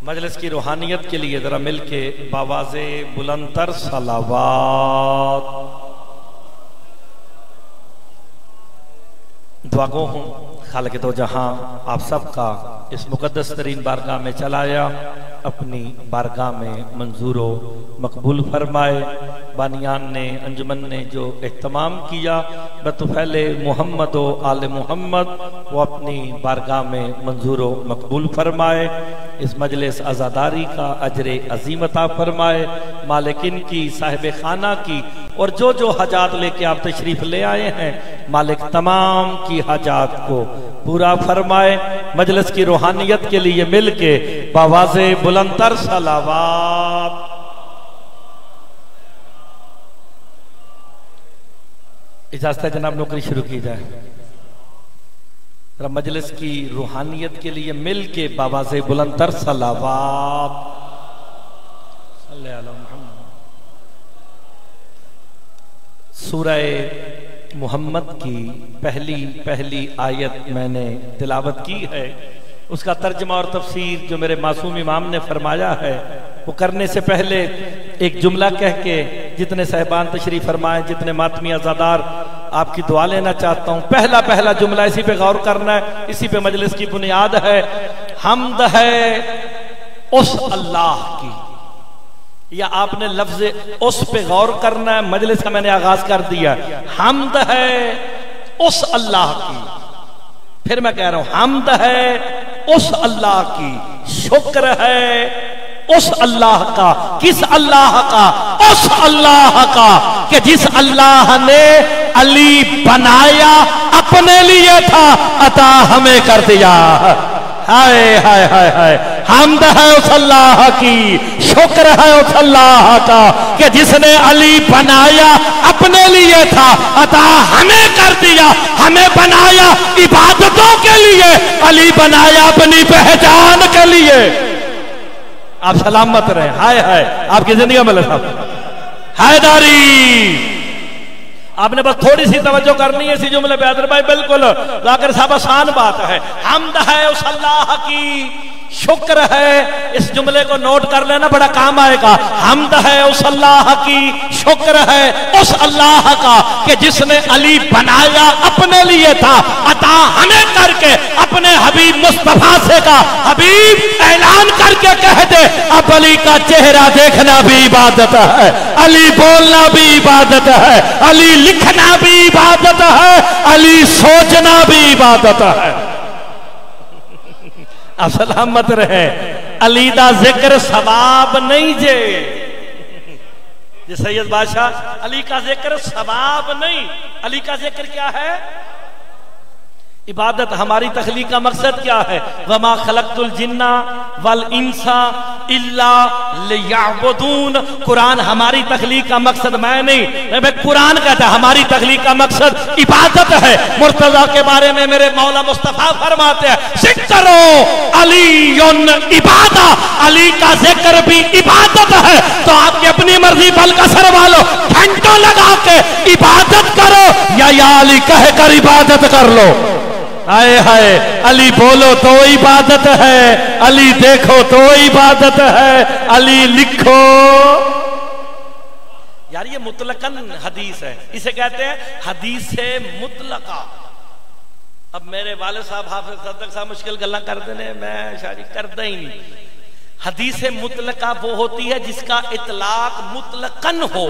مجلس کی روحانیت کے لیے ذرا مل کے باواز بلندتر صلوات دعا گو ہوں خالق دو جہاں آپ سب کا اس مقدس ترین بارگاہ میں چلایا اپنی بارگاہ میں منظور و مقبول فرمائے. بانیان نے انجمن نے جو اہتمام کیا بطفیل محمد و آل محمد وہ اپنی بارگاہ میں منظور و مقبول فرمائے. اس مجلس عزاداری کا اجر عظیم عطا فرمائے. مالکین کی صاحب خانہ کی اور جو حاجات لے کے آپ تشریف لے آئے ہیں مالک تمام کی حاجات کو پورا فرمائے. مجلس کی روحانیت کے لیے مل کے باواز بلندتر صلوات. اجازت ہے جناب نوکری شروع کی جائے. مجلس کی روحانیت کے لیے مل کے باواز بلندتر صلوات. صلی اللہ علیہ وسلم. سورہ محمد کی پہلی آیت میں نے تلاوت کی ہے. اس کا ترجمہ اور تفسیر جو میرے معصوم امام نے فرمایا ہے وہ کرنے سے پہلے ایک جملہ کہہ کے جتنے صاحبان تشریف فرمائے جتنے ماتمی عزادار آپ کی دعا لینا چاہتا ہوں. پہلا جملہ اسی پہ غور کرنا ہے, اسی پہ مجلس کی بنیاد ہے. حمد ہے اس اللہ کی, یا آپ نے لفظ اس پہ غور کرنا ہے. مجلس کا میں نے آغاز کر دیا. حمد ہے اس اللہ کی, پھر میں کہہ رہا ہوں حمد ہے اس اللہ کی, شکر ہے اس اللہ کا. کس اللہ کا؟ اس اللہ کا کہ جس اللہ نے علی بنایا اپنے لیے تھا عطا ہمیں کر دیا. ہائے ہائے ہائے ہائے. حمد ہے اس اللہ کی, شکر ہے اس اللہ کا کہ جس نے علی بنایا اپنے لیے تھا عطا ہمیں کر دیا. ہمیں بنایا عبادتوں کے لیے, علی بنایا اپنی پہچان کے لیے. آپ سلامت رہیں. ہائے ہائے آپ کی زندگی میں صاحب حیداری. آپ نے بس تھوڑی سی توجہ کرنی ہے اسی جملے پہ. حیدر بھائی بالکل ذاکر صاحب آسان بات ہے. حمد ہے اس اللہ کی, شکر ہے. اس جملے کو نوٹ کر لینا, بڑا کام آئے گا. حمد ہے اس اللہ کی, شکر ہے اس اللہ کا کہ جس نے علی بنایا اپنے لیے تھا عطا ہمیں کر کے اپنے حبیب مصطفیٰ سے کا حبیب اعلان کر کے کہہ دے اب علی کا چہرہ دیکھنا بھی عبادت ہے, علی بولنا بھی عبادت ہے, علی لکھنا بھی عبادت ہے, علی سوچنا بھی عبادت ہے. آپ سلامت رہے. علی دا ذکر ثواب نہیں جے. سید بادشاہ علی کا ذکر ثواب نہیں. علی کا ذکر کیا ہے؟ عبادت. ہماری تخلیق کا مقصد کیا ہے؟ وما خلقت الجن والانس الا لیعبدون. قرآن ہماری تخلیق کا مقصد میں نہیں, قرآن کہتا ہے ہماری تخلیق کا مقصد عبادت ہے. مرتضیٰ کے بارے میں میرے مولا مصطفیٰ فرماتے ہیں ذکرو علی عبادہ, علی کا ذکر بھی عبادت ہے. تو آپ کی اپنی مرضی بل کسر والو گھنٹوں لگا کے عبادت کرو یا علی کہہ کر عبادت کر لو. آئے ہائے. علی بولو تو عبادت ہے, علی دیکھو تو عبادت ہے, علی لکھو. یار یہ مطلقاً حدیث ہے, اسے کہتے ہیں حدیث مطلقہ. اب میرے والد صاحب حافظ صدق صاحب مشکل گلاں کر دینے, میں شاید کرتا ہی نہیں. حدیث مطلقہ وہ ہوتی ہے جس کا اطلاق مطلقاً ہو.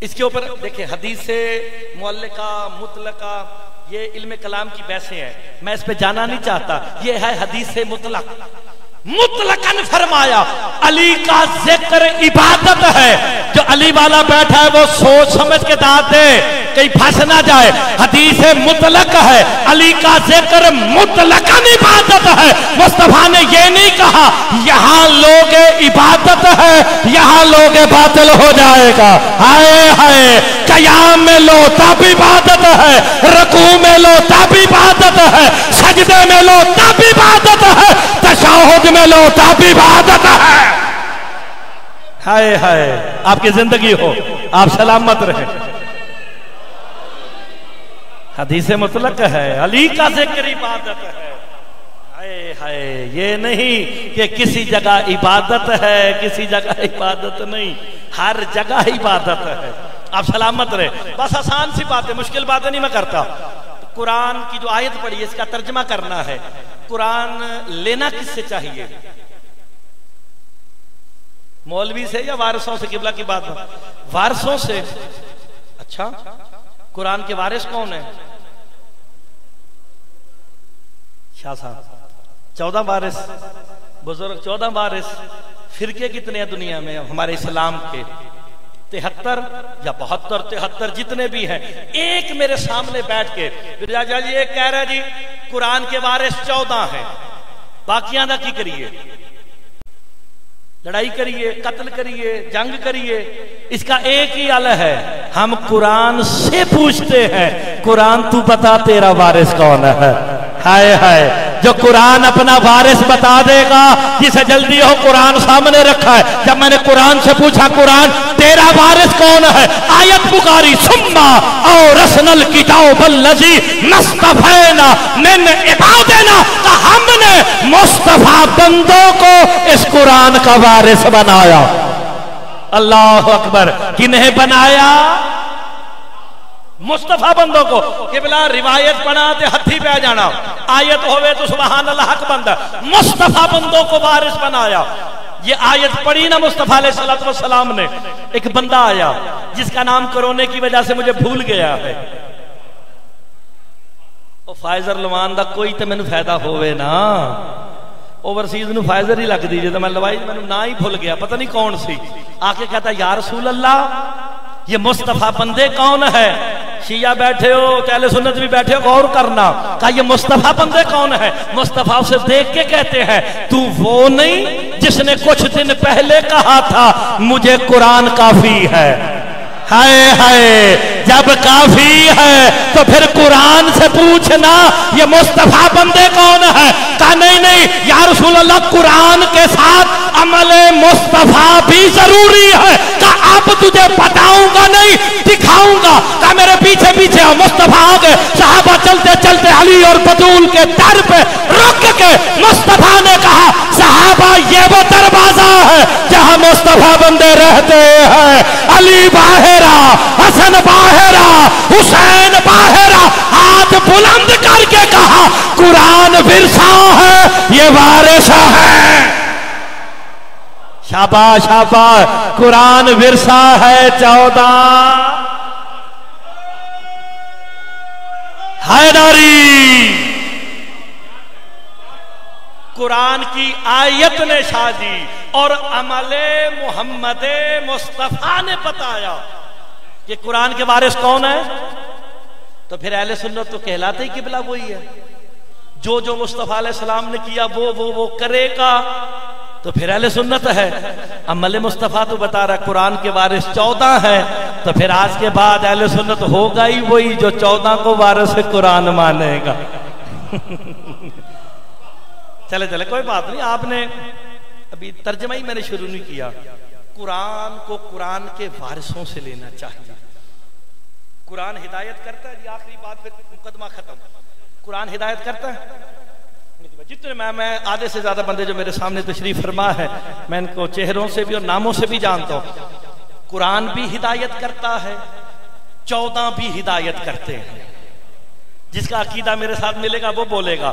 اس کے اوپر دیکھیں حدیث معلقہ مطلقہ یہ علم کلام کی بحثیں ہیں, میں اس پہ جانا نہیں چاہتا. یہ ہے حدیث مطلق. مطلقاً فرمایا علی کا ذکر عبادت ہے. جو علی والا بیٹھا ہے وہ سوچ سمجھ کے داد دے کہیں پھنس نہ جائے. حدیث مطلق ہے, علی کا ذکر مطلقاً عبادت ہے. مصطفیٰ نے یہ نہیں کہا یہاں لوگ عبادت ہے یہاں لوگ باطل ہو جائے گا. ہائے ہائے. قیام میں لو تب عبادت ہے, رکوع میں لو تب عبادت ہے, سجدے میں لو تب عبادت ہے, تشہد میں لو تب عبادت ہے. ہائے ہائے. آپ کی زندگی ہو, آپ سلامت رہے. حدیث مطلق ہے, علی کا ذکر عبادت ہے. ہائے ہائے، یہ نہیں کہ کسی جگہ عبادت ہے کسی جگہ عبادت نہیں، ہر جگہ عبادت ہے۔ آپ سلامت رہے۔ بس آسان سی باتیں، مشکل باتیں نہیں میں کرتا۔ قرآن کی جو آیت پڑھی ہے اس کا ترجمہ کرنا ہے۔ قرآن لینا کس سے چاہیے؟ مولوی سے یا وارثوں سے؟ قبلہ کی بات ہے، وارثوں سے۔ اچھا، قرآن کے وارث کون ہیں؟ شاہ صاحب 14 وارث، بزرگ 14 وارث۔ فرقے کتنے ہیں دنیا میں ہمارے اسلام کے؟ 73 یا 72 73 جتنے بھی ہیں، ایک میرے سامنے بیٹھ کے جی ایک کہہ رہا ہے جی قرآن کے وارث 14 ہیں، باقیاں نہ کی کریے، لڑائی کریے، قتل کریے، جنگ کریے، اس کا ایک ہی حل ہے، ہم قرآن سے پوچھتے ہیں قرآن تو بتا تیرا وارث کون ہے۔ ہائے ہائے، جو قرآن اپنا وارث بتا دے گا، جسے جلدی ہو قرآن سامنے رکھا ہے۔ جب میں نے قرآن سے پوچھا قرآن تیرا وارث کون ہے، آیت پکاری ثم اورثنا الکتاب الذی اصطفینا من عبادنا، کہ ہم نے مصطفیٰ بندوں کو اس قرآن کا وارث بنایا۔ اللہ اکبر، کنہیں بنایا؟ مصطفیٰ بندوں کو۔ قبلہ روایت پڑھا تے ہتھی پہ جانا، آیت ہوئے تو سبحان اللہ حق بندہ، مصطفیٰ بندوں کو وارث بنایا۔ یہ آیت پڑھی نا مصطفیٰ علیہ السلام نے، ایک بندہ آیا جس کا نام کرونے کی وجہ سے مجھے بھول گیا ہے، او فائزر لوان دا کوئی تے میں فائدہ ہوئے نا، اوورسیز نو فائزر ہی لگ دیجئے، تو میں لوائی میں نا ہی بھول گیا، پتہ نہیں کون سی۔ آکے کہتا یا رسول اللہ یہ مصطفیٰ بندے کون ہے؟ شیعہ بیٹھے ہو، اہل سنت بھی بیٹھے ہو، غور کرنا، کہا یہ مصطفیٰ بندے کون ہے؟ مصطفیٰ سے دیکھ کے کہتے ہیں تو وہ نہیں جس نے کچھ دن پہلے کہا تھا مجھے قرآن کافی ہے۔ ہائے ہائے، جب کافی ہے تو پھر قرآن سے پوچھنا یہ مصطفیٰ بندے کون ہے؟ کہا نہیں نہیں یا رسول اللہ قرآن کے ساتھ عمل مصطفیٰ بھی ضروری ہے۔ کہا اب تجھے بتاؤں گا نہیں دکھاؤں گا۔ کہا میرے پیچھے پیچھے مصطفیٰ آگے، صحابہ چلتے چلتے علی اور بطول کے در پہ رک کے مصطفیٰ نے کہا صحابہ یہ وہ دروازہ ہے جہاں مصطفیٰ بندے رہتے ہیں، علی باہرہ، حسن باہرہ، حسین باہرہ، ہاتھ بلند کر کے کہا قرآن ورثہ ہے، یہ وارث ہے۔ شاباش شاباش، قرآن ورثہ ہے 14۔ حیدری، قرآن کی آیت نے شادی اور عمل محمد مصطفیٰ نے بتایا کہ قرآن کے وارث کون ہے، تو پھر اہل سنت تو کہلاتے ہی قبلہ وہی ہے۔ جو جو مصطفیٰ علیہ السلام نے کیا وہ کرے گا، تو پھر اہل سنت ہے۔ عمل مصطفیٰ تو بتا رہا قرآن کے وارث 14 ہے، تو پھر آج کے بعد اہل سنت ہوگا ہی وہی جو 14 کو وارث قرآن مانے گا۔ چلے چلے کوئی بات نہیں، آپ نے ابھی ترجمہ ہی میں نے شروع نہیں کیا۔ قرآن کو قرآن کے وارثوں سے لینا چاہیے۔ قرآن ہدایت کرتا ہے، یہ آخری بات پھر مقدمہ ختم۔ قرآن ہدایت کرتا ہے، جتنے میں آدھے سے زیادہ بندے جو میرے سامنے تشریف فرما ہے میں ان کو چہروں سے بھی اور ناموں سے بھی جانتا ہوں۔ قرآن بھی ہدایت کرتا ہے، 14 بھی ہدایت کرتے ہیں۔ جس کا عقیدہ میرے ساتھ ملے گا وہ بولے گا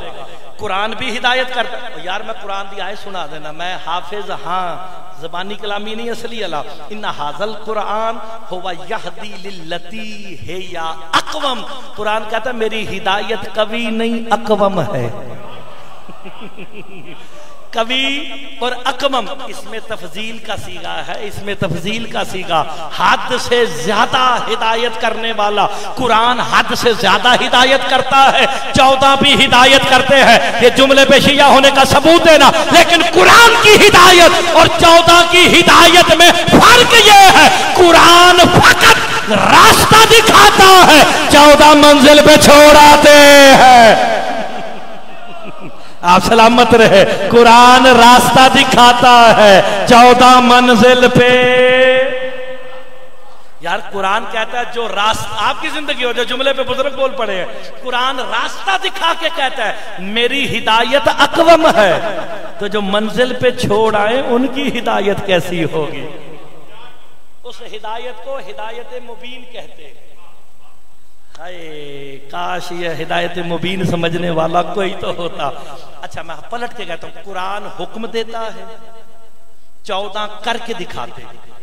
قرآن بھی ہدایت کرتا ہے۔ یار میں قرآن دی آیت سنا دینا، میں حافظ ہاں، زبانی کلامی نہیں اصلی اللہ۔ ان ھذل قرآن ہوا یہدی للتی ہے یا اقوم، قرآن کہتا ہے میری ہدایت قوی نہیں اقوم ہے۔ قوی اور اقوم، اس میں تفضیل کا صیغہ ہے، اس میں تفضیل کا صیغہ، حد سے زیادہ ہدایت کرنے والا قرآن حد سے زیادہ ہدایت کرتا ہے۔ 14 بھی ہدایت کرتے ہیں، یہ جملے پہ شیعہ ہونے کا ثبوت دینا، لیکن قرآن کی ہدایت اور 14 کی ہدایت میں فرق یہ ہے قرآن فقط راستہ دکھاتا ہے، 14 منزل پہ چھوڑ آتے ہیں۔ آپ سلامت رہے، قرآن راستہ دکھاتا ہے، 14 منزل پہ۔ یار قرآن کہتا ہے جو راستہ آپ کی زندگی ہو، جو جملے پہ بزرگ بول پڑے ہیں، قرآن راستہ دکھا کے کہتا ہے میری ہدایت اقوم ہے، تو جو منزل پہ چھوڑ آئے ان کی ہدایت کیسی ہوگی؟ اس ہدایت کو ہدایت مبین کہتے ہیں۔ ہائے کاش یہ ہدایت مبین سمجھنے والا کوئی تو ہوتا۔ اچھا میں پلٹ کے کہتا ہوں، قرآن حکم دیتا ہے، 14 کر کے دکھاتے ہیں۔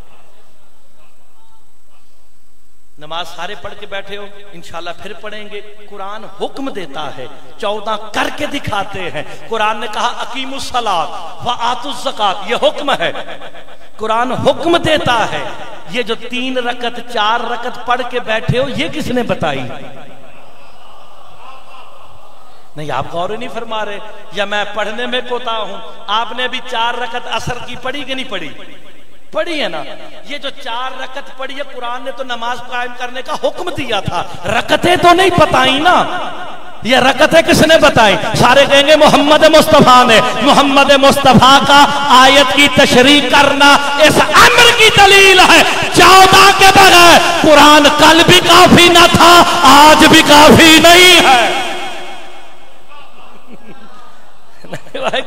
نماز سارے پڑھ کے بیٹھے ہو، انشاءاللہ پھر پڑھیں گے۔ قرآن حکم دیتا ہے، 14 کر کے دکھاتے ہیں۔ قرآن نے کہا اقیموا الصلاۃ وآتوا الزکاۃ، یہ حکم ہے۔ قرآن حکم دیتا ہے۔ یہ جو 3 رکعت 4 رکعت پڑھ کے بیٹھے ہو، یہ کس نے بتائی؟ نہیں، آپ غور نہیں فرما رہے، یا میں پڑھنے میں کوتا ہوں؟ آپ نے ابھی 4 رکعت عصر کی پڑھی کہ نہیں پڑھی؟ پڑھی ہے نا۔ یہ جو 4 رکعت پڑھی ہے، قرآن نے تو نماز قائم کرنے کا حکم دیا تھا، رکعتیں تو نہیں بتائیں نا۔ یہ رکعتیں کس نے بتائی؟ سارے کہیں گے محمد مصطفیٰ نے۔ محمد مصطفیٰ کا آیت کی تشریح کرنا اس امر کی دلیل ہے۔ 14 کے بغیر قرآن کل بھی کافی نہ تھا، آج بھی کافی نہیں ہے۔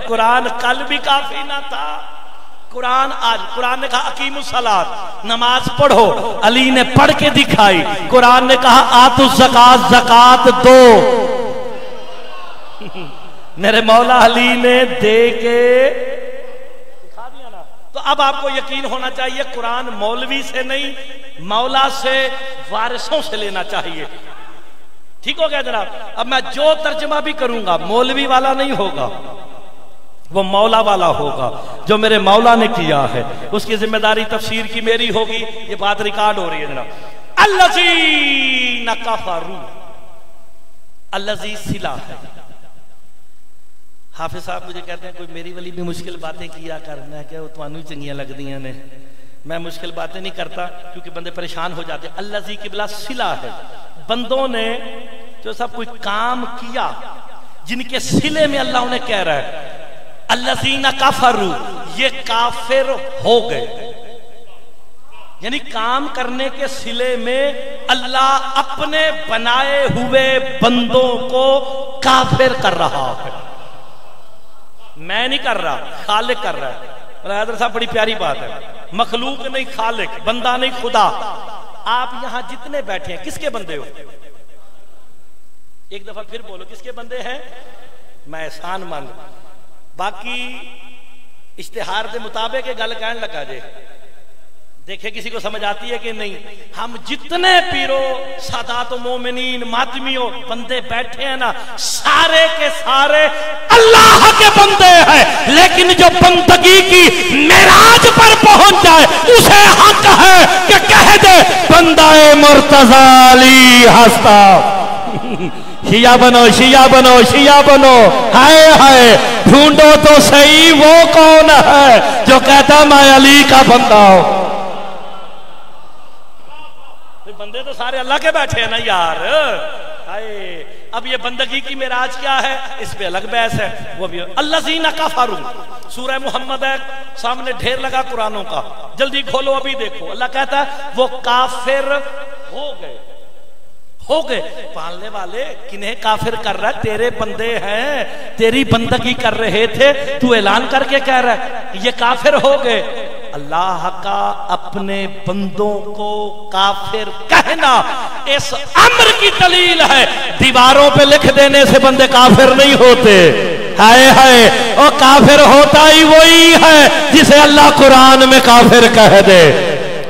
قرآن کل بھی کافی نہ تھا، قرآن آج۔ قرآن نے کہا اقیموا الصلاۃ، نماز پڑھو، علی نے پڑھ کے دکھائی۔ قرآن نے کہا آتوا الزکاۃ، زکات دو، میرے مولا علی نے دے کے دکھا دیا نا۔ تو اب آپ کو یقین ہونا چاہیے قرآن مولوی سے نہیں، مولا سے، وارثوں سے لینا چاہیے۔ ٹھیک ہو گیا جناب؟ اب میں جو ترجمہ بھی کروں گا مولوی والا نہیں ہوگا، وہ مولا والا ہوگا، جو میرے مولا نے کیا ہے اس کی ذمہ داری تفسیر کی میری ہوگی۔ یہ بات ریکارڈ ہو رہی ہے جناب۔ الذین کفروا، الذی صلہ ہے۔ حافظ صاحب مجھے کہتے ہیں کوئی میری والی بھی مشکل باتیں کیا کر، میں کہ وہ تمہیں چنگیاں لگ دیاں نے۔ میں مشکل باتیں نہیں کرتا کیونکہ بندے پریشان ہو جاتے۔ الذی قبلہ صلہ ہے، بندوں نے جو سب کوئی کام کیا جن کے صلے میں اللہ انہیں کہہ رہا ہے الذین کفروا، یہ کافر ہو گئے۔ یعنی کام کرنے کے صلے میں اللہ اپنے بنائے ہوئے بندوں کو کافر کر رہا ہے۔ میں نہیں کر رہا، خالق کر رہا ہے۔ حضرت صاحب بڑی پیاری بات ہے، مخلوق نہیں خالق، بندہ نہیں خدا۔ آپ یہاں جتنے بیٹھے ہیں کس کے بندے ہو؟ ایک دفعہ پھر بولو، کس کے بندے ہیں؟ میں احسان مند، باقی اشتہار دے مطابق گل کہن لگا جے، دیکھیں کسی کو سمجھ آتی ہے کہ نہیں۔ ہم جتنے پیرو سادات و مومنین ماتمیوں بندے بیٹھے ہیں نا، سارے کے سارے اللہ کے بندے ہیں، لیکن جو بندگی کی معراج پر پہنچ جائے اسے حق ہے کہ کہہ دے بندہ مرتضی علی ہستا، شیعہ بنو شیعہ بنو شیعہ بنو، ہائے ہائے ڈھونڈو تو صحیح وہ کون ہے جو کہتا میں علی کا بندہ ہوں۔ بندے تو سارے اللہ کے بیٹھے ہیں نا یار۔ ہائے اب یہ بندگی کی معراج کیا ہے، اس پہ الگ بحث ہے۔ وہ بھی الذین کفروا، سورہ محمد ہے سامنے، ڈھیر لگا قرآنوں کا، جلدی کھولو ابھی دیکھو۔ اللہ کہتا ہے وہ کافر ہو گئے، ہو گئے۔ پالنے والے کنہیں کافر کر رہا ہے؟ تیرے بندے ہیں، تیری بندگی کر رہے تھے، تو اعلان کر کے کہہ رہا ہے یہ کافر ہو گئے۔ اللہ کا اپنے بندوں کو کافر کہنا اس امر کی دلیل ہے۔ دیواروں پہ لکھ دینے سے بندے کافر نہیں ہوتے۔ ہائے ہائے، وہ کافر ہوتا ہی وہی ہے جسے اللہ قرآن میں کافر کہہ دے۔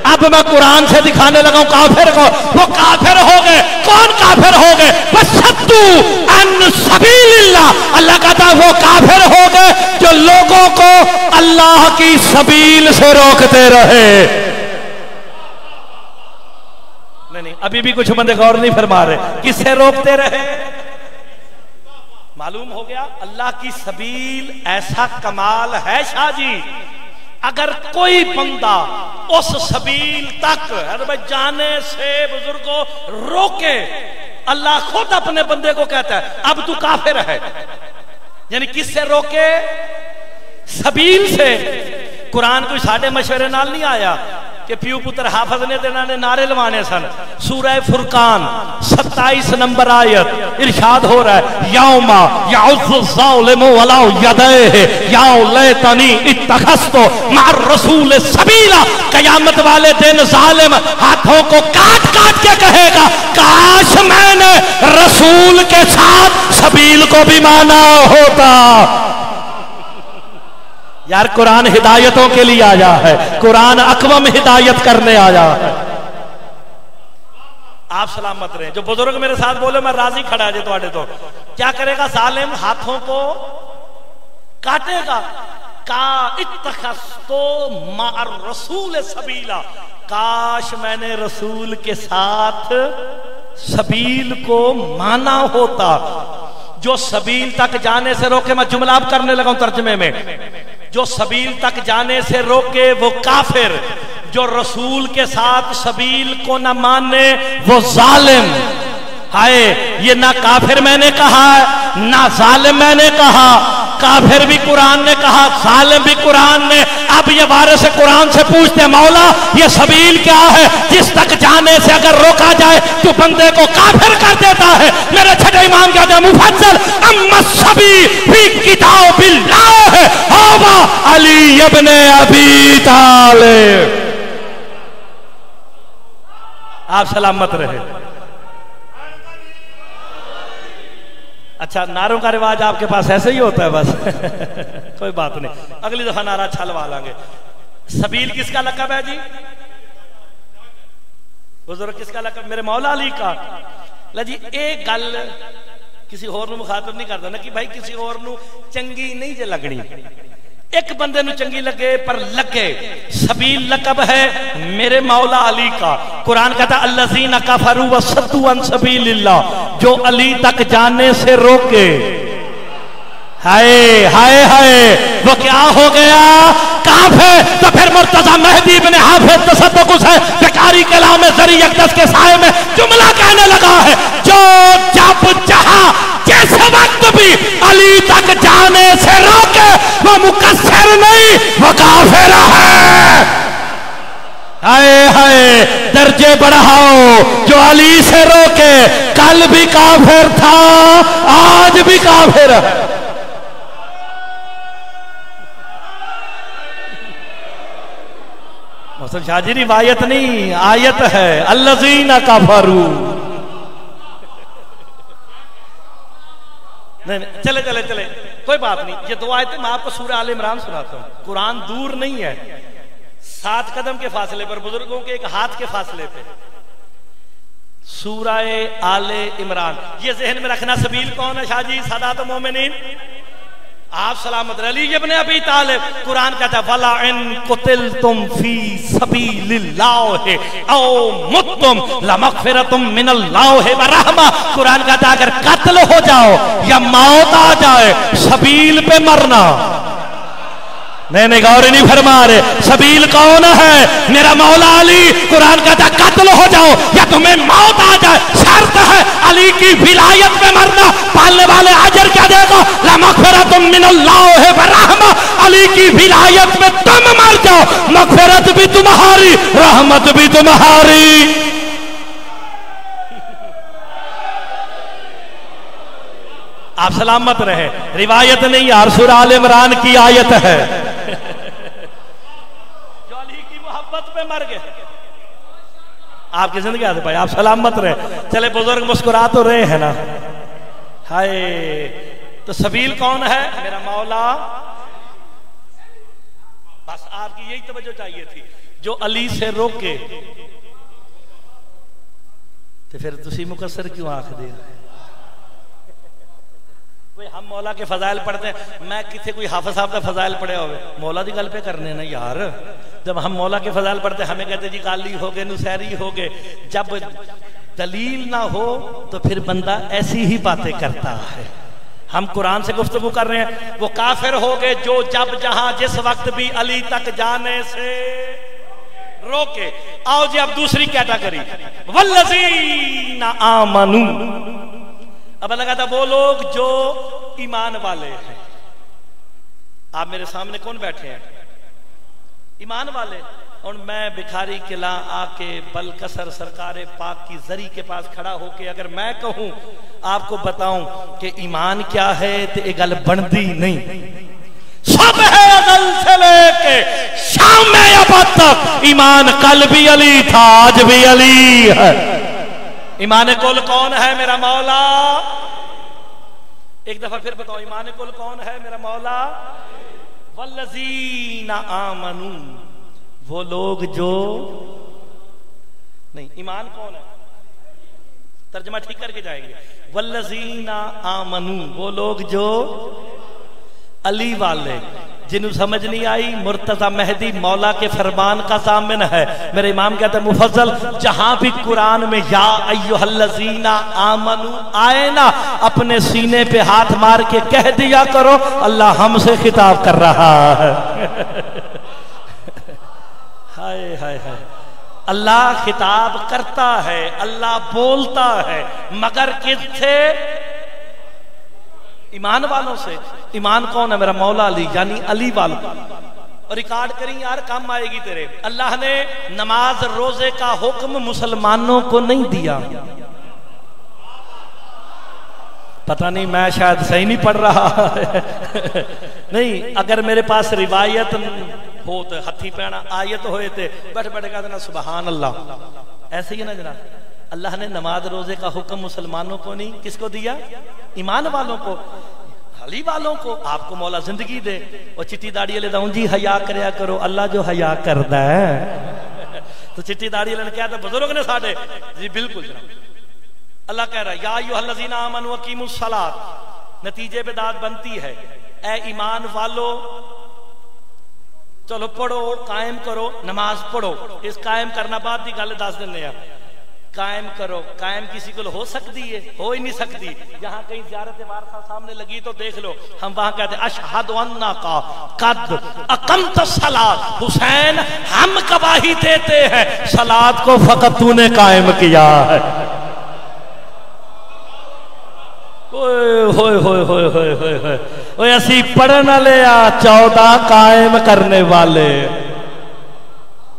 اب میں قرآن سے دکھانے لگا ہوں کافر کو، وہ کافر ہو گئے۔ کون کافر ہو گئے؟ وَصَدُّوا عَن سَبِيلِ اللَّهِ، اللہ کہتا وہ کافر ہو گئے جو لوگوں کو اللہ کی سبیل سے روکتے رہے۔ نہیں ابھی بھی کچھ بندے غور نہیں فرما رہے، کس سے روکتے رہے؟ معلوم ہو گیا اللہ کی سبیل ایسا کمال ہے شاہ جی، اگر کوئی بندہ اس سبیل تک جانے سے بزرگوں روکے، اللہ خود اپنے بندے کو کہتا ہے اب تو کافر ہے۔ یعنی کس سے روکے؟ سبیل سے۔ قرآن کوئی ساڑھے مشورے نال نہیں آیا، کہ پیو پتر حافظ نے دینا نے نعرے لوانے سن. سورہ فرقان 27 نمبر آیت ارشاد ہو رہا ہے یوم یعض الظالم ولا یدیہ یا لیتنی اتخذت مع الرسول سبیلا. قیامت والے دن ظالم ہاتھوں کو کاٹ کاٹ کے کہے گا کاش میں نے رسول کے ساتھ سبیل کو بھی مانا ہوتا. یار قرآن ہدایتوں کے لیے آیا ہے, قرآن اقوام ہدایت کرنے آیا ہے. آپ سلامت رہیں. جو بزرگ میرے ساتھ بولے میں راضی کھڑا جے تو کیا کرے گا ظالم ہاتھوں کو کاٹے گا. کا اتخذتو مع الرسول سبیلا, کاش میں نے رسول کے ساتھ سبیل کو مانا ہوتا. جو سبیل تک جانے سے روکے, میں جملہ اب کرنے لگا ہوں ترجمے میں, جو سبیل تک جانے سے روکے وہ کافر, جو رسول کے ساتھ سبیل کو نہ مانے وہ ظالم. ہائے یہ نہ کافر میں نے کہا نہ ظالم میں نے کہا, کافر بھی قرآن نے کہا, ظالم بھی قرآن نے. اب یہ وارث قرآن سے پوچھتے مولا یہ سبیل کیا ہے جس تک جانے سے اگر روکا جائے تو بندے کو کافر کر دیتا ہے. میرے چھٹے امام کہتے ہیں مفضل اما السبیل فی کتاب اللہ ہوا علی ابن ابی طالب. آپ سلامت رہے. اچھا نعروں کا رواج آپ کے پاس ایسے ہی ہوتا ہے بس کوئی بات نہیں, اگلی دفعہ نعرہ چھلوا لیں گے. سبیل کس کا لقب ہے جی؟ بزرگ کس کا لقب؟ میرے مولا علی کا. جی ایک گل کسی اور نو مخاطب نہیں کرتا نا کہ بھائی کسی اور نو چنگی نہیں جے لگنی, ایک بندے نو چنگی لگے پر لگے. سبیل لقب ہے میرے مولا علی کا. قرآن کہتا الذین کفروا وصدوا عن سبیل اللہ, جو علی تک جانے سے روکے. ہائے ہائے ہائے وہ کیا ہو گیا کافر. تو پھر مرتضی مہدی بن حافظ تصدق ہے بیکاری کلام زری اقدس کے سائے میں جملہ کہنے لگا ہے جو جب جہاں جس وقت بھی علی تک جانے سے روکے وہ مقصر نہیں وہ کافر ہے. ہائے ہائے درجے بڑھاؤ. جو علی سے روکے کل بھی کافر تھا آج بھی کافر ہے. محسن شاہ جی روایت نہیں آیت ہے الذین کفروا. چلے چلے چلے کوئی بات نہیں. یہ دو آیتیں میں آپ کو سورہ آل عمران سناتا ہوں. قرآن دور نہیں ہے, 7 قدم کے فاصلے پر, بزرگوں کے ایک ہاتھ کے فاصلے پہ. سورہ آل عمران یہ ذہن میں رکھنا. سبیل کون ہے شاہ جی؟ سادات مومنین. آپ سلامت رہے. علی ابن ابی طالب. قرآن کہتا ہے وَلَا إِن قُتِلْتُمْ فِي سَبِيلِ اللَّهِ أَوْ مُتْتُمْ لَمَغْفِرَةٌ مِّنَ اللَّهِ وَرَحْمَةٌ. قرآن کہتا ہے اگر قتل ہو جاؤ یا موت آ جائے سبیل پہ مرنا. نہیں غور نہیں فرما رہے. سبیل کون ہے؟ میرا مولا علی. قرآن کہتا ہے قتل ہو جاؤ یا تمہیں موت آ جائے شرط ہے علی کی ولایت میں مرنا. پالنے والے اجر کیا دے گا؟ لَمَغْفِرَةٌ مِّنَ اللَّهِ وَرَحْمَةٌ. علی کی ولایت میں تم مر جاؤ مغفرت بھی تمہاری رحمت بھی تمہاری. آپ سلامت رہے. روایت نہیں یار, سورہ آل عمران کی آیت ہے. جو علی کی محبت پہ مر گئے. آپ کی زندگی آتے بھائی. آپ سلامت رہے. چلے بزرگ مسکرا تو رہے ہیں نا. ہائے تو سبیل کون ہے؟ میرا مولا. بس آپ کی یہی توجہ چاہیے تھی. جو علی سے روکے تو پھر تسی مقصر کیوں آنکھ دے رہے؟ ہم مولا کے فضائل پڑھتے ہیں. میں کتنے کوئی حافظ صاحب کا فضائل پڑھے ہوئے مولا دی گل پہ کرنے نا یار. جب ہم مولا کے فضائل پڑھتے ہیں ہمیں کہتے جی قالی ہو گئے نصیری ہو گئے. جب دلیل نہ ہو تو پھر بندہ ایسی ہی باتیں کرتا ہے. ہم قرآن سے گفتگو کر رہے ہیں. وہ کافر ہو گئے جو جب جہاں جس وقت بھی علی تک جانے سے روکے. آؤ جی اب دوسری کیٹیگری والذین آمنوا. اب اللہ کہتا وہ لوگ جو ایمان والے ہیں. آپ میرے سامنے کون بیٹھے ہیں؟ ایمان والے. اور میں بکھاری قلعہ آ کے بلکسر سرکار پاک کی زری کے پاس کھڑا ہو کے اگر میں کہوں آپ کو بتاؤں کہ ایمان کیا ہے تو یہ گل بندی نہیں. سب ہے ازل سے لے کے شام میں ابد تک ایمان کل بھی علی تھا آج بھی علی ہے. ایمان کل کون ہے؟ میرا مولا. ایک دفعہ پھر بتاؤ ایمان کل کون ہے؟ میرا مولا. والذین آمنوا، وہ لوگ جو نہیں. ایمان کون ہے؟ ترجمہ ٹھیک کر کے جائیں گے. والذین آمنوا، وہ لوگ جو علی والے. جنہوں سمجھ نہیں آئی مرتضی مہدی مولا کے فرمان کا ضامن ہے. میرے امام کہتے ہیں مفضل جہاں بھی قرآن میں یا ایھا الذین آمنوا آئے نا اپنے سینے پہ ہاتھ مار کے کہہ دیا کرو اللہ ہم سے خطاب کر رہا ہے. ہائے ہائے ہائے. اللہ خطاب کرتا ہے، اللہ بولتا ہے، مگر کس سے؟ ایمان والوں سے. ایمان کون ہے؟ میرا مولا علی، یعنی علی والوں. اور ریکارڈ کریں یار کام آئے گی تیرے. اللہ نے نماز روزے کا حکم مسلمانوں کو نہیں دیا. پتہ نہیں میں شاید صحیح نہیں پڑھ رہا نہیں. اگر میرے پاس روایت ہو تو ہتھی پینا آیت ہوئے تھے بیٹھ بیٹھ کہا دینا سبحان اللہ. ایسے ہی نا جناب. اللہ نے نماز روزے کا حکم مسلمانوں کو نہیں، کس کو دیا؟ ایمان والوں کو، علی والوں کو. آپ کو مولا زندگی دے. اور چٹی داڑھی والے داؤں جی حیا کریا کرو. اللہ جو حیا کردا ہے تو چٹی داڑھی والے نے کہا تھا بزرگ نے ساڈے جی بالکل جناب. اللہ کہہ رہا ہے یا ایھا الذین آمنوا اقیموا الصلاۃ. نتیجے پہ داد بنتی ہے اے ایمان والو چلو پڑھو قائم کرو نماز پڑھو. اس قائم کرنا بعد دی گل دس دنے ہیں. قائم کرو، قائم کسی کو ہو سکتی ہے؟ ہو ہی نہیں سکتی. یہاں کہیں زیارت وارثہ سامنے لگی تو دیکھ لو ہم وہاں کہتے ہیں اشہد انک قد اقمت الصلاۃ. حسین ہم گواہی دیتے ہیں صلاۃ کو فقط تو نے قائم کیا ہے. ہوئے ہوئے ہوئے ہوئے ہوئے ہوئے اوے اسی پڑھن والے 14 قائم کرنے والے.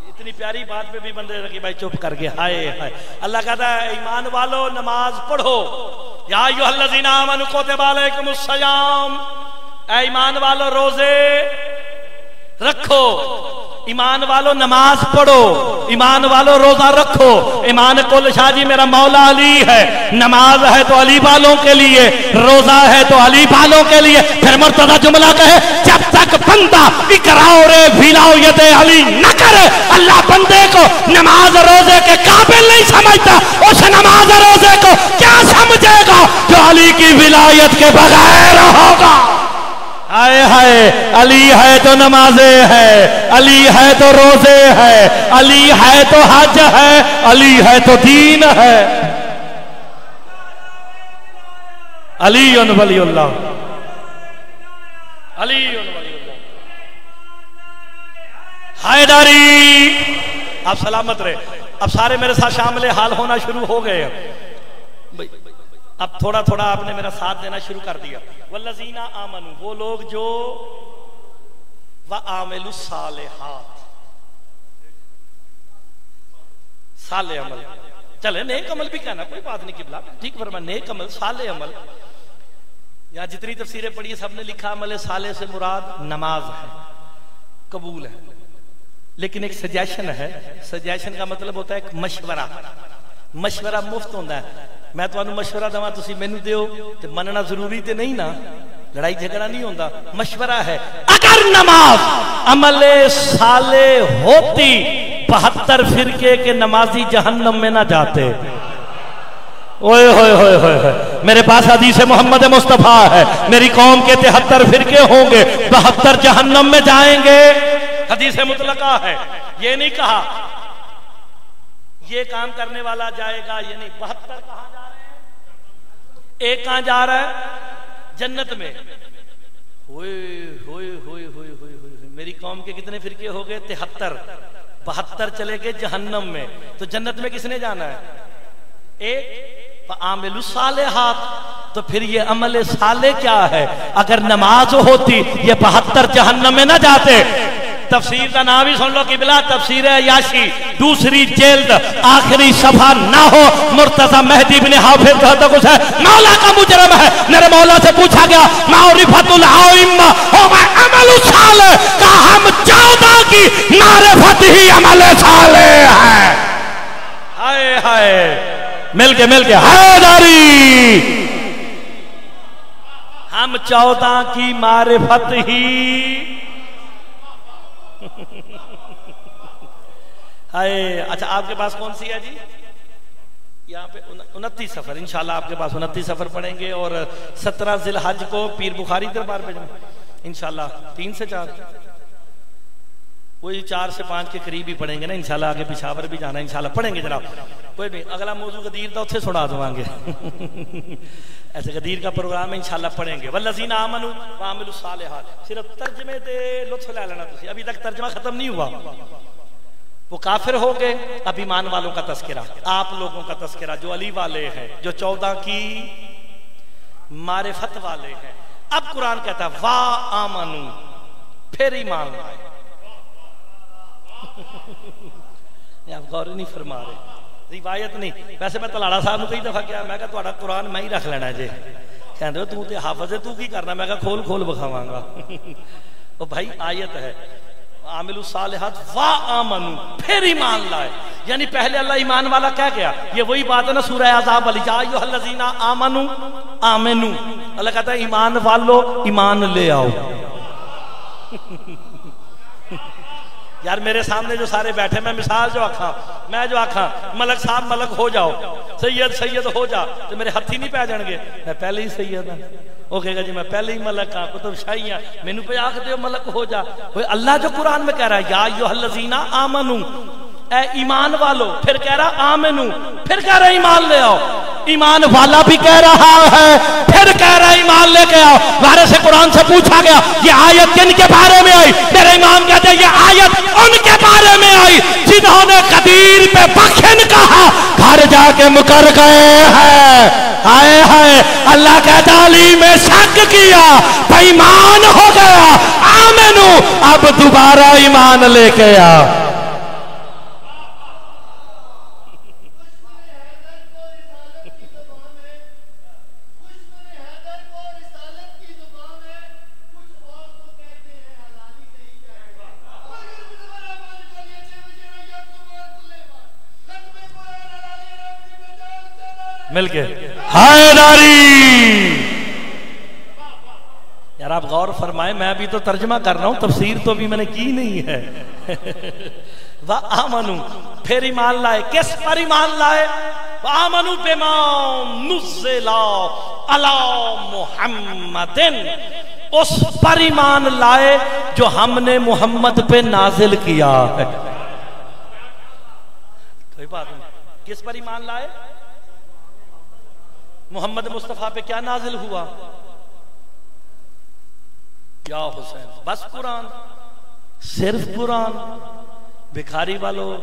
اتنی پیاری بات پہ بھی بندے رکھی بھائی چپ کر گئے. ہائے ہائے. اللہ کہتا ہے ایمان والو نماز پڑھو. یا ایھا الذین آمنوا کتب علیکم الصیام. اے ایمان والو روزے رکھو. ایمان والو نماز پڑھو. ایمان والو روزہ رکھو. ایمان کل شاہ جی میرا مولا علی ہے. نماز ہے تو علی والوں کے لیے، روزہ ہے تو علی والوں کے لیے. پھر مرتضی جملہ کہے جب تک بندہ اقرار ولایت علی نہ کرے اللہ بندے کو نماز روزے کے قابل نہیں سمجھتا. اس نماز روزے کو کیا سمجھے گا جو علی کی ولایت کے بغیر ہوگا. آئے ہائے. علی ہے تو نمازیں ہے، علی ہے تو روزے ہے، علی ہے تو حج ہے، علی ہے تو دین ہے. علی ولی اللہ، علی ولی اللہ. حیدری آپ سلامت رہے. اب سارے میرے ساتھ شامل حال ہونا شروع ہو گئے. اب تھوڑا تھوڑا آپ نے میرا ساتھ دینا شروع کر دیا. والذین آمنوا، وہ لوگ جو وعملوا الصالحات، صالح عمل. چلے نیک عمل بھی کہنا کوئی بات نہیں قبلہ ٹھیک فرما. نیک عمل صالح عمل. یا جتنی تفسیریں پڑھی سب نے لکھا عمل صالح سے مراد نماز ہے، قبول ہے. لیکن ایک سجیشن ہے. سجیشن کا مطلب ہوتا ہے ایک مشورہ. مشورہ مفت ہوتا ہے. میں تمہیں مشورہ دوا تسی مینوں دیو تے مننا ضروری تے نہیں نا. لڑائی جھگڑا نہیں ہوتا. مشورہ ہے. اگر نماز عمل صالح ہوتی 72 فرقے کے نمازی جہنم میں نہ جاتے. اوئے ہوئے ہوئے ہوئے. میرے پاس حدیث محمد مصطفیٰ ہے میری قوم کے 73 فرقے ہوں گے 72 جہنم میں جائیں گے. حدیث مطلقہ ہے. یہ نہیں کہا یہ کام کرنے والا جائے گا. یہ نہیں. 72 کہاں جا رہے ہیں؟ ایک کہاں جا رہا ہے؟ جنت میں. ہوئے ہوئے ہوئے ہوئے ہوئے. میری قوم کے کتنے فرقے ہو گئے؟ 73. 72 چلے گئے جہنم میں. تو جنت میں کس نے جانا ہے؟ ایک. فَعَامِلُ الصَّالِحَاتِ. تو پھر یہ عمل صالح کیا ہے؟ اگر نماز ہوتی یہ 72 جہنم میں نہ جاتے. تفسیر کا نام بھی سن لو قبلہ، تفسیر عیاشی دوسری جلد آخری صفحہ نہ ہو مرتضی مہدی بن حافظ کہتا کچھ ہے مولا کا مجرم ہے. میرے مولا سے پوچھا گیا معرفت العائمہ ہوا عمل صالح، کہا ہم 14 کی معرفت ہی عمل صالح ہے. ہائے ہائے مل کے حیدری، ہم 14 کی معرفت ہی ہائے. اچھا آپ کے پاس کون سی ہے جی؟ یہاں پہ 29 سفر انشاءاللہ آپ کے پاس 29 سفر پڑھیں گے، اور 17 ذی الحج کو پیر بخاری دربار پہ جائیں انشاءاللہ 3 سے 4 وہی 4 سے 5 کے قریب ہی پڑھیں گے نا انشاءاللہ. آگے پشاور بھی جانا ہے انشاءاللہ پڑھیں گے جناب. کوئی نہیں اگلا موضوع غدیر تھا اتھے سنا دوں گے ایسے غدیر کا پروگرام ہے انشاءاللہ پڑھیں گے. والذین آمنوا وعملوا الصالحات صرف ترجمے تے لطف لے لینا تسی، ابھی تک ترجمہ ختم نہیں ہوا. وہ کافر ہو گئے، اب ایمان والوں کا تذکرہ، آپ لوگوں کا تذکرہ جو علی والے ہیں، جو 14 کی معرفت والے ہیں. اب قرآن کہتا ہے وا آمنو، پھر ایمان لائے. آپ غور نہیں فرما رہے، روایت نہیں. ویسے میں تلاڑا صاحب نے کئی دفعہ کیا، میں کہا تہاڈا قرآن میں ہی رکھ لینا جے. کہندے تو تے حافظ ہے، تو کی کرنا؟ میں کہا کھول بکھاواں گا. او بھائی آیت ہے عاملوا الصالحات وا آمنو، پھر ایمان لائے. یعنی پہلے اللہ ایمان والا کہہ گیا. یہ وہی بات ہے نا سورہ احزاب والی، یا ایھا الذین آمنو آمنو. اللہ کہتا ہے ایمان والو ایمان لے آؤ. یار میرے سامنے جو سارے بیٹھے، میں مثال جو آکھاں ملک صاحب ملک ہو جاؤ، سید ہو جا، تو میرے ہتھی نہیں پہ جان گے. میں پہلے ہی سید ہوں. وہ کہے گا جی میں پہلے ہی ملک ہاں، کتب شاہی ہاں، مینوں پہ آکھ دیو ملک ہو جا. اللہ جو قرآن میں کہہ رہا ہے یا ایھا الذین آمنو، اے ایمان والو، پھر کہہ رہا آمنو، پھر کہہ رہا ایمان لے آؤ. ایمان والا بھی کہہ رہا ہے، پھر کہہ رہا ایمان لے کے آؤ. وارث قرآن سے پوچھا گیا یہ آیت کن کے بارے میں آئی؟ میرے امام کہتے ہیں یہ آیت ان کے بارے میں آئی جنہوں نے قدیر پہ بخشن کہا، گھر جا کے مکر گئے ہیں. ہائے ہائے اللہ کہتا علی میں شک کیا، بےایمان ہو گیا. آمنو، اب دوبارہ ایمان لے کے آ. مل کے حیدری. یار آپ غور فرمائیں، میں ابھی تو ترجمہ کر رہا ہوں، تفسیر تو بھی میں نے کی نہیں ہے. وَآمَنُوا، پھر ایمان لائے. کس پر ایمان لائے؟ وَآمَنُوا بِمَا نُزِّلَ عَلَى مُحَمَّدٍ، اس پر ایمان لائے جو ہم نے محمد پہ نازل کیا ہے. کوئی بات نہیں، کس پر ایمان لائے؟ محمد مصطفیٰ پہ کیا نازل ہوا؟ یا حسین. بس قرآن، صرف قرآن. بھکاری والوں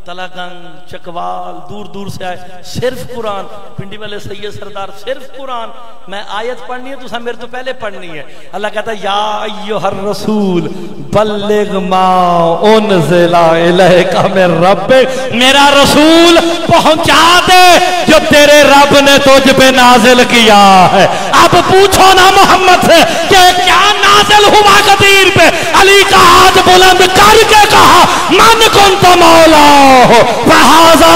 تلاگنگ چکوال دور دور سے آئے، صرف قرآن. پنڈی والے سید سردار صرف قرآن. میں آیت پڑھنی ہے تو سب میرے تو پہلے پڑھنی ہے. اللہ کہتا ہے یا ایھا الرسول بلغ ما انزل الیک من ربک، میرا رسول پہنچا دے جو تیرے رب نے تجھ پہ نازل کیا ہے. اب پوچھو نا محمد سے کہ کیا نازل ہوا غدیر پہ؟ علی کا ہاتھ بلند کر کے کہا من کنت مولا فہذا.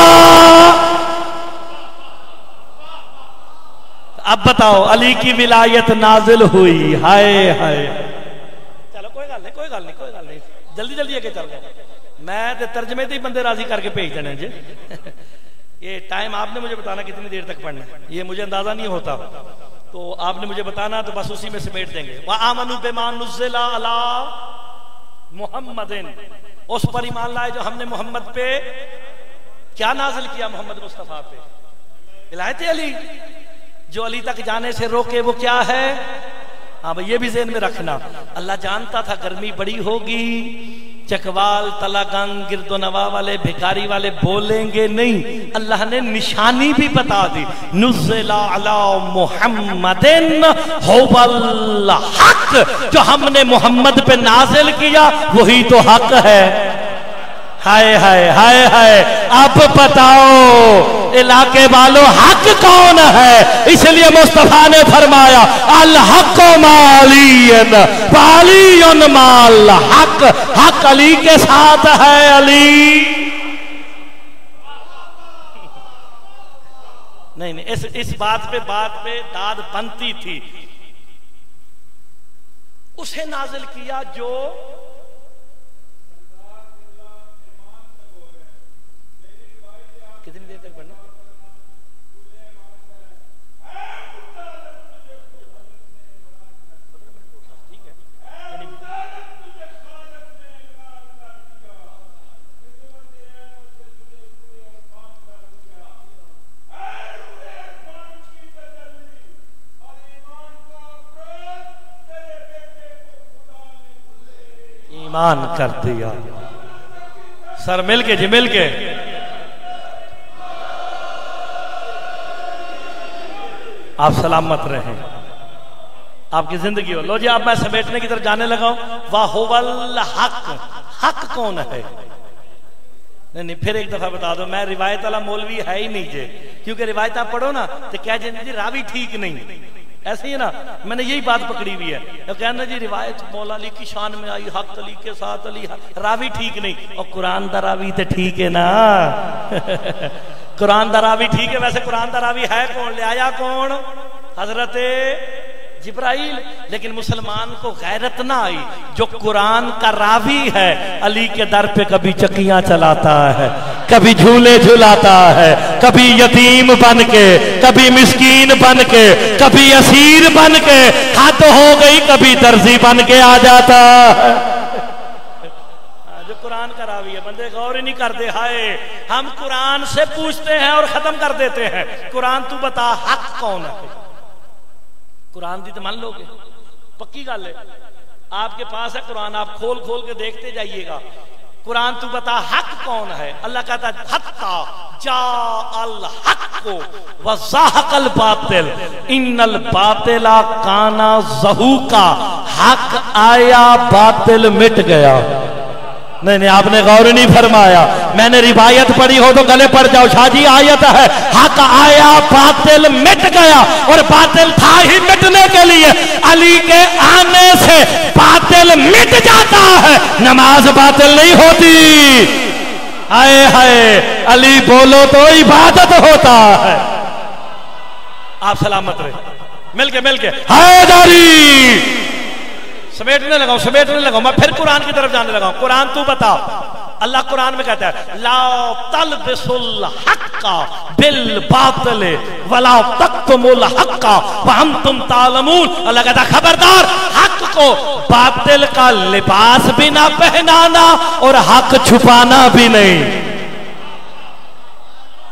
اب بتاؤ علی کی ولایت نازل ہوئی. ہائے ہائے. چلو کوئی گل نہیں، جلدی اگے چل گئے. میں ترجمے تے بندے راضی کر کے بھیج دینے جی. یہ ٹائم آپ نے مجھے بتانا کتنی دیر تک پڑھنا ہے، یہ مجھے اندازہ نہیں ہوتا، تو آپ نے مجھے بتانا تو بس اسی میں سمیٹ دیں گے. وَآمَنُوا بِمَا نُزِّلَ عَلَى مُحَمَّدٍ، اس پر ایمان لائے جو ہم نے محمد پہ کیا نازل کیا؟ محمد مصطفیٰ پہ ولایت علی. جو علی تک جانے سے روکے وہ کیا ہے؟ ہاں بھئی یہ بھی ذہن میں رکھنا. اللہ جانتا تھا گرمی بڑی ہوگی چکوال تلاگنگ گرد و نوا والے بھکاری والے بولیں گے نہیں، اللہ نے نشانی بھی بتا دی، نزل علی محمد هو الحق، جو ہم نے محمد پہ نازل کیا وہی تو حق ہے۔ ہائے ہائے ہائے ہائے، اب بتاؤ علاقے والوں حق کون ہے؟ اس لیے مصطفیٰ نے فرمایا الحق مالی علی مال حق، حق علی کے ساتھ ہے۔ علی نہیں اس بات پہ داد بنتی تھی، اسے نازل کیا جو کتنی دیر تک پڑھنا؟ ایمان کر دیا۔ سر مل کے جی، مل کے آپ سلامت رہیں، آپ کی زندگی ہو۔ لو جی آپ میں سمیٹنے کی طرف جانے لگا ہوں۔ وَهُوَ الْحَقُّ، حق کون ہے؟ نہیں پھر ایک دفعہ بتا دو، میں روایت والا مولوی ہے ہی نہیں جے، کیونکہ روایت آپ پڑھو نا تو کہہ جائیں جی راوی ٹھیک نہیں، ایسے ہی نا، میں نے یہی بات پکڑی ہوئی ہے، تو کہنا جی روایت مولا علی کی شان میں آئی، حق علی کے ساتھ علی، راوی ٹھیک نہیں، اور قرآن دا راوی تے ٹھیک ہے نا قرآن دا راوی ٹھیک ہے۔ ویسے قرآن دا راوی ہے کون؟ لے آیا کون؟ حضرت جبرائیل۔ لیکن مسلمان کو غیرت نہ آئی، جو قرآن کا راوی ہے علی کے در پہ کبھی چکیاں چلاتا ہے، کبھی جھولے جھلاتا ہے، کبھی یتیم بن کے، کبھی مسکین بن کے، کبھی اسیر بن کے، حد ہو گئی کبھی درزی بن کے آ جاتا ہے۔ جو قرآن کا راوی ہے، بندے غور ہی نہیں کرتے، ہائے ہم قرآن سے پوچھتے ہیں اور ختم کر دیتے ہیں۔ قرآن تو بتا حق کون ہے؟ قرآن دی تو مان لو گے، پکی گل ہے، آپ کے پاس ہے قرآن، آپ کھول کھول کے دیکھتے جائیے گا۔ قرآن تو بتا حق کون ہے؟ اللہ کہتا ہے حتیٰ جاء الحق وزاحق الباطل ان الباطل کان زہوقا، حق آیا باطل مٹ گیا۔ نہیں آپ نے غور نہیں فرمایا، میں نے روایت پڑھی ہو تو گلے پڑ جاؤ، شاہ جی آیت ہے حق آیا باطل مٹ گیا، اور باطل تھا ہی مٹنے کے لیے، علی کے آنے سے باطل مٹ جاتا ہے، نماز باطل نہیں ہوتی۔ ہائے ہائے علی بولو تو عبادت ہوتا ہے۔ آپ سلامت رہے، مل کے حیدری سمیٹنے لگا میں پھر قرآن کی طرف جانے لگا ہوں۔ قرآن تو بتا، اللہ قرآن میں کہتا ہے لا تلبسوا الحق بالباطل ولا تکتموا الحق وانتم تعلمون، اللہ کہتا ہے خبردار حق کو باطل کا لباس بھی نہ پہنانا اور حق چھپانا بھی نہیں۔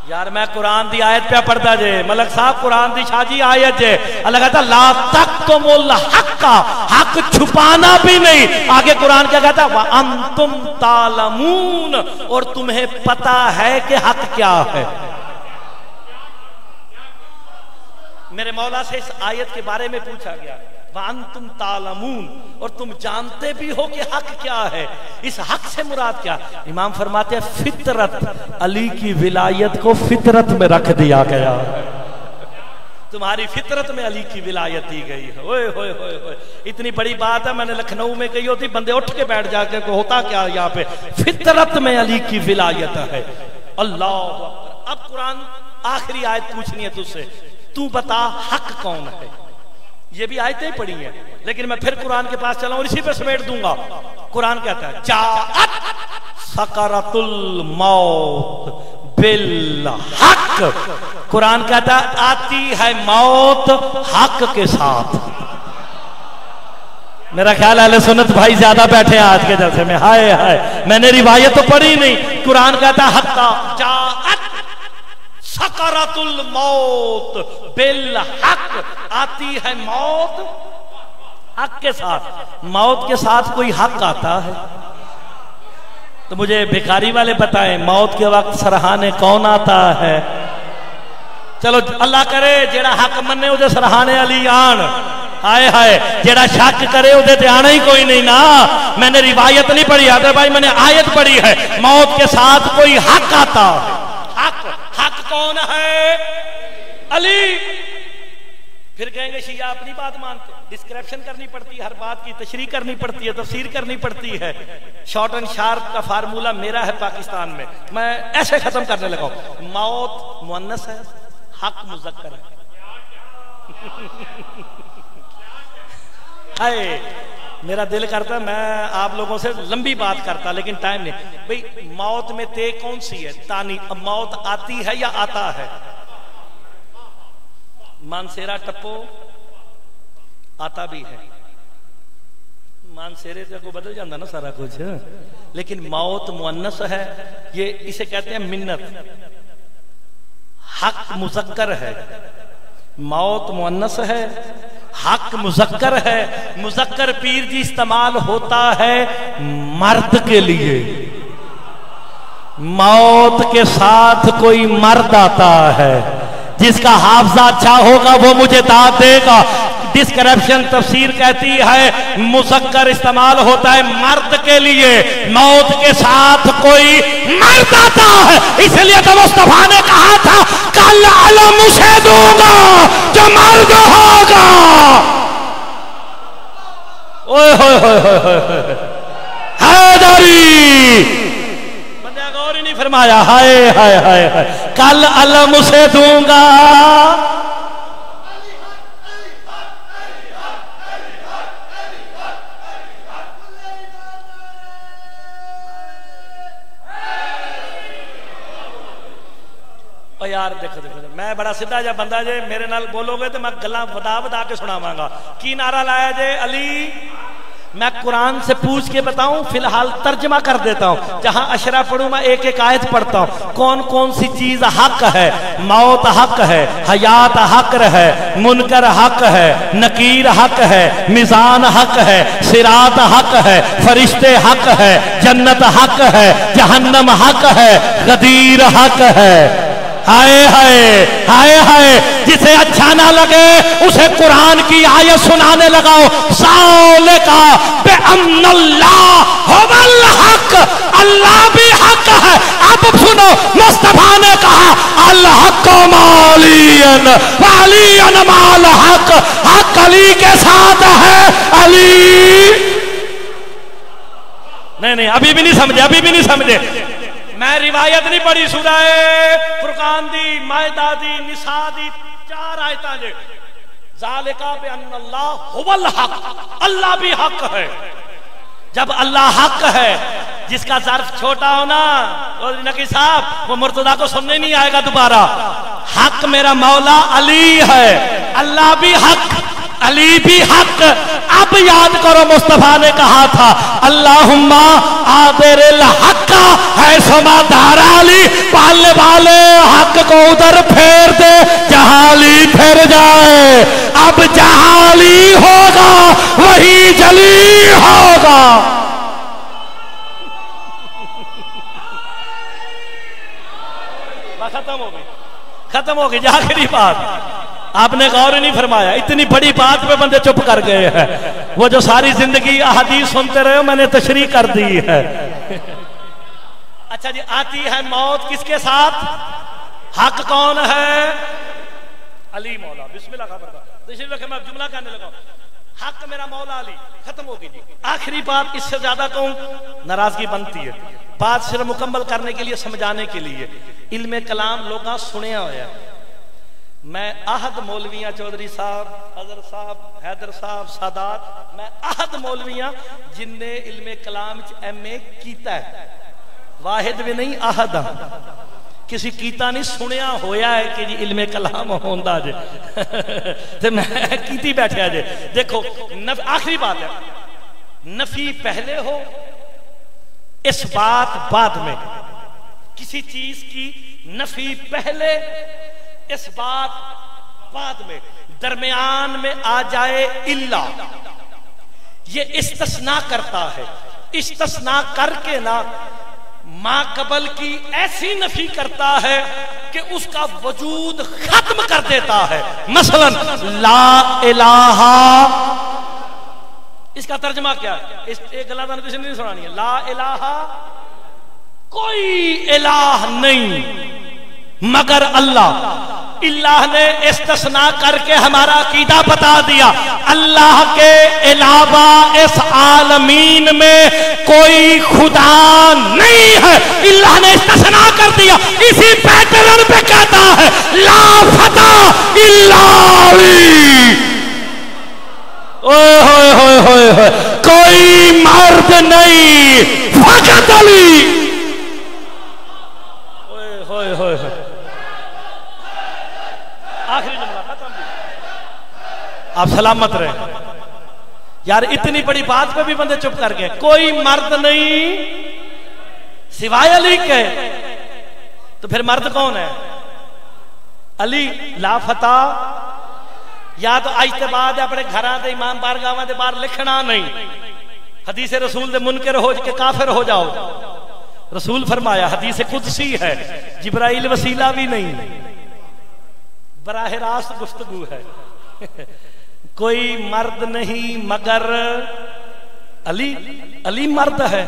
یار میں قرآن دی آیت پہ پڑھتا جے، ملک صاحب قرآن دی شاہ جی آیت جے، اللہ کہتا لا تکتموا الحق، حق چھپانا بھی نہیں۔ آگے قرآن کیا کہتا وَأَنْتُمْ تَعْلَمُونَ، اور تمہیں پتا ہے کہ حق کیا ہے۔ میرے مولا سے اس آیت کے بارے میں پوچھا گیا وَأَنْتُمْ تَعْلَمُونَ، اور تم جانتے بھی ہو کہ حق کیا ہے۔ اس حق سے مراد کیا؟ امام فرماتے ہیں فطرت، علی کی ولایت کو فطرت میں رکھ دیا گیا، تمہاری فطرت میں علی کی ولایت دی گئی ہے۔ اوئے ہوئے ہوئے ہوئے، اتنی بڑی بات ہے، میں نے لکھنؤ میں کہی ہوتی، بندے اٹھ کے بیٹھ جا کے ہوتا کیا یہاں پہ، فطرت میں علی کی ولایت ہے۔ اللہ اکبر۔ اب قرآن آخری آیت پوچھنی ہے تجھ سے، تو بتا حق کون ہے؟ یہ بھی آیتیں پڑھی ہیں، لیکن میں پھر قرآن کے پاس چلا ہوں اور اسی پہ سمیٹ دوں گا۔ قرآن کہتا ہے جاءت سکرۃ الموت بالحق، قرآن کہتا ہے آتی ہے موت حق کے ساتھ۔ میرا خیال اہل سنت بھائی زیادہ بیٹھے ہیں آج کے جلسے میں، ہائے ہائے میں نے روایت تو پڑھی نہیں، قرآن کہتا ہے حتیٰ جاءت سکرۃ الموت بالحق، آتی ہے موت حق کے ساتھ۔ موت کے ساتھ کوئی حق آتا ہے؟ تو مجھے بھکاری والے بتائیں موت کے وقت سرہانے کون آتا ہے؟ چلو اللہ کرے جیڑا حق مننے اسے سرہانے علی آن، ہائے ہائے جیڑا شک کرے اسے تے آنا ہی کوئی نہیں نا۔ میں نے روایت نہیں پڑھی حضرت بھائی، میں نے آیت پڑھی ہے، موت کے ساتھ کوئی حق آتا ہے۔ حق کون ہے؟ علی۔ پھر کہیں گے شیعہ اپنی بات مانتے، ڈسکرپشن کرنی پڑتی ہے، ہر بات کی تشریح کرنی پڑتی ہے، تفسیر کرنی پڑتی ہے۔ شارٹ اینڈ شارپ کا فارمولہ میرا ہے پاکستان میں ایسے ختم کرنے لگا ہوں۔ موت مؤنث ہے، حق مذکر ہے۔ ہائے میرا دل کرتا میں آپ لوگوں سے لمبی بات کرتا لیکن ٹائم نہیں۔ بھئی موت میں تے کون سی ہے؟ تانی۔ موت آتی ہے یا آتا ہے؟ مانسیرا ٹپو آتا بھی ہے، مانسیرے سے کو بدل جاندہ نا سارا کچھ، لیکن موت مؤنث ہے، یہ اسے کہتے ہیں منت۔ حق مذکر ہے، موت مؤنث ہے، حق مذکر ہے۔ مذکر پیر جی استعمال ہوتا ہے مرد کے لیے، موت کے ساتھ کوئی مرد آتا ہے، جس کا حافظہ اچھا ہوگا وہ مجھے داد دے گا۔ ڈسکرپشن تفسیر کہتی ہے مذکر استعمال ہوتا ہے مرد کے لیے، موت کے ساتھ کوئی مرد آتا ہے۔ اس لیے تو مصطفیٰ نے کہا تھا کل علم اسے دوں گا جو مرد ہوگا۔ اوہ ہوئے ہوئے ہوئے ہوئے حیدری، بندہ غور ہی نہیں فرمایا، ہائے ہائے ہائے ہائے کل علم اسے دوں گا۔ یار دیکھو میں بڑا سدھا جا بندہ جے، میرے نال بولو گے تو میں گلاں ودا کے سناواں گا۔ کی نعرہ لایا جے؟ علی۔ میں قرآن سے پوچھ کے بتاؤں، فی الحال ترجمہ کر دیتا ہوں، جہاں اشرا پڑھوں میں ایک ایک آیت پڑھتا ہوں۔ کون کون سی چیز حق ہے؟ موت حق ہے، حیات حق ہے، منکر حق ہے، نکیر حق ہے، میزان حق ہے، صراط حق ہے، فرشتے حق ہے، جنت حق ہے، جہنم حق ہے، غدیر حق ہے۔ ہائے ہائے ہائے ہائے، جسے اچھا نہ لگے اسے قرآن کی آیت سنانے لگاؤ۔ ذالکا بأن اللہ هو الحق، اللہ بھی حق ہے۔ اب سنو مصطفیٰ نے کہا الحق مالین وعلین مال حق، حق علی کے ساتھ ہے۔ علی نہیں ابھی بھی نہیں سمجھے، ابھی بھی نہیں سمجھے۔ میں روایت نہیں پڑھی، سورہ فرقان دی، مائدہ دی، نساء دی، 4 آیتاں جے۔ ذالکا بأن اللہ هو الحق، اللہ بھی حق ہے۔ جب اللہ حق ہے، جس کا ظرف چھوٹا ہونا، نقی صاحب وہ مرتضیٰ کو سننے نہیں آئے گا دوبارہ۔ حق میرا مولا علی ہے، اللہ بھی حق، علی بھی حق۔ اب یاد کرو مصطفیٰ نے کہا تھا اللہم آدر الحق ہے سما دار علی، پالنے والے حق کو ادھر پھیر دے جہاں علی پھر جائے۔ اب جہاں علی ہوگا وہی جلی ہوگا۔ ختم ہو گئی، ختم ہو گئی آخری بات۔ آپ نے غور نہیں فرمایا، اتنی بڑی بات پہ بندے چپ کر گئے ہیں۔ وہ جو ساری زندگی احادیث سنتے رہے ہو میں نے تشریح کر دی ہے۔ اچھا جی، آتی ہے موت کس کے ساتھ؟ حق کون ہے؟ علی مولا۔ بسم اللہ خبردار تشریف رکھے، میں جملہ کہنے لگا حق میرا مولا علی۔ ختم ہو گئی جی۔ آخری بات، اس سے زیادہ کہوں ناراضگی بنتی ہے، بات صرف مکمل کرنے کے لیے، سمجھانے کے لیے۔ علم کلام لوگاں سنیا ہویا، میں احد مولویاں چودھری صاحب، حضر صاحب، حیدر صاحب، سادات، میں احد مولویاں جن نے علم کلام ایم اے کیتا ہے، واحد بھی نہیں احد، کسی کیتا نہیں، سنیا ہویا ہے کہ جی علم کلام ہوندہ جے تو میں کیتی بیٹھے جے۔ دیکھو آخری بات ہے، نفی پہلے ہو اس بات بعد میں، کسی چیز کی نفی پہلے اس بات بعد میں، درمیان میں آ جائے اللہ، یہ استثناء کرتا ہے۔ استثناء کر کے نا ماں قبل کی ایسی نفی کرتا ہے کہ اس کا وجود ختم کر دیتا ہے. مثلا لا الہ، اس کا ترجمہ کیا ہے؟ ایک غلط کسی نے نہیں سنانی ہے. لا الہ، کوئی الہ نہیں مگر اللہ. اللہ نے استثناء کر کے ہمارا عقیدہ بتا دیا. اللہ کے علاوہ اس عالمین میں کوئی خدا نہیں ہے. اللہ نے استثناء کر دیا. اسی پیٹرن پہ کہتا ہے لا فتح الا علی. اوہ ہوئے ہوئے ہوئے ہوئے، کوئی مرد نہیں فقط علی. اوہ ہوئے ہوئے ہوئے، آخری جملہ ختم. آپ سلامت رہے. یار اتنی بڑی بات پہ بھی بندے چپ کر گئے. کوئی مرد نہیں سوائے علی کے. تو پھر مرد کون ہے؟ علی. لا فتح یا تو آج تے بعد اپنے گھراں دے امام بارگاہاں دے باہر لکھنا نہیں. حدیث رسول دے منکر ہو کے کافر ہو جاؤ. رسول فرمایا، حدیث قدسی ہے، جبرائیل وسیلہ بھی نہیں، براہ راست گفتگو ہے. کوئی مرد نہیں مگر علی. علی مرد ہے.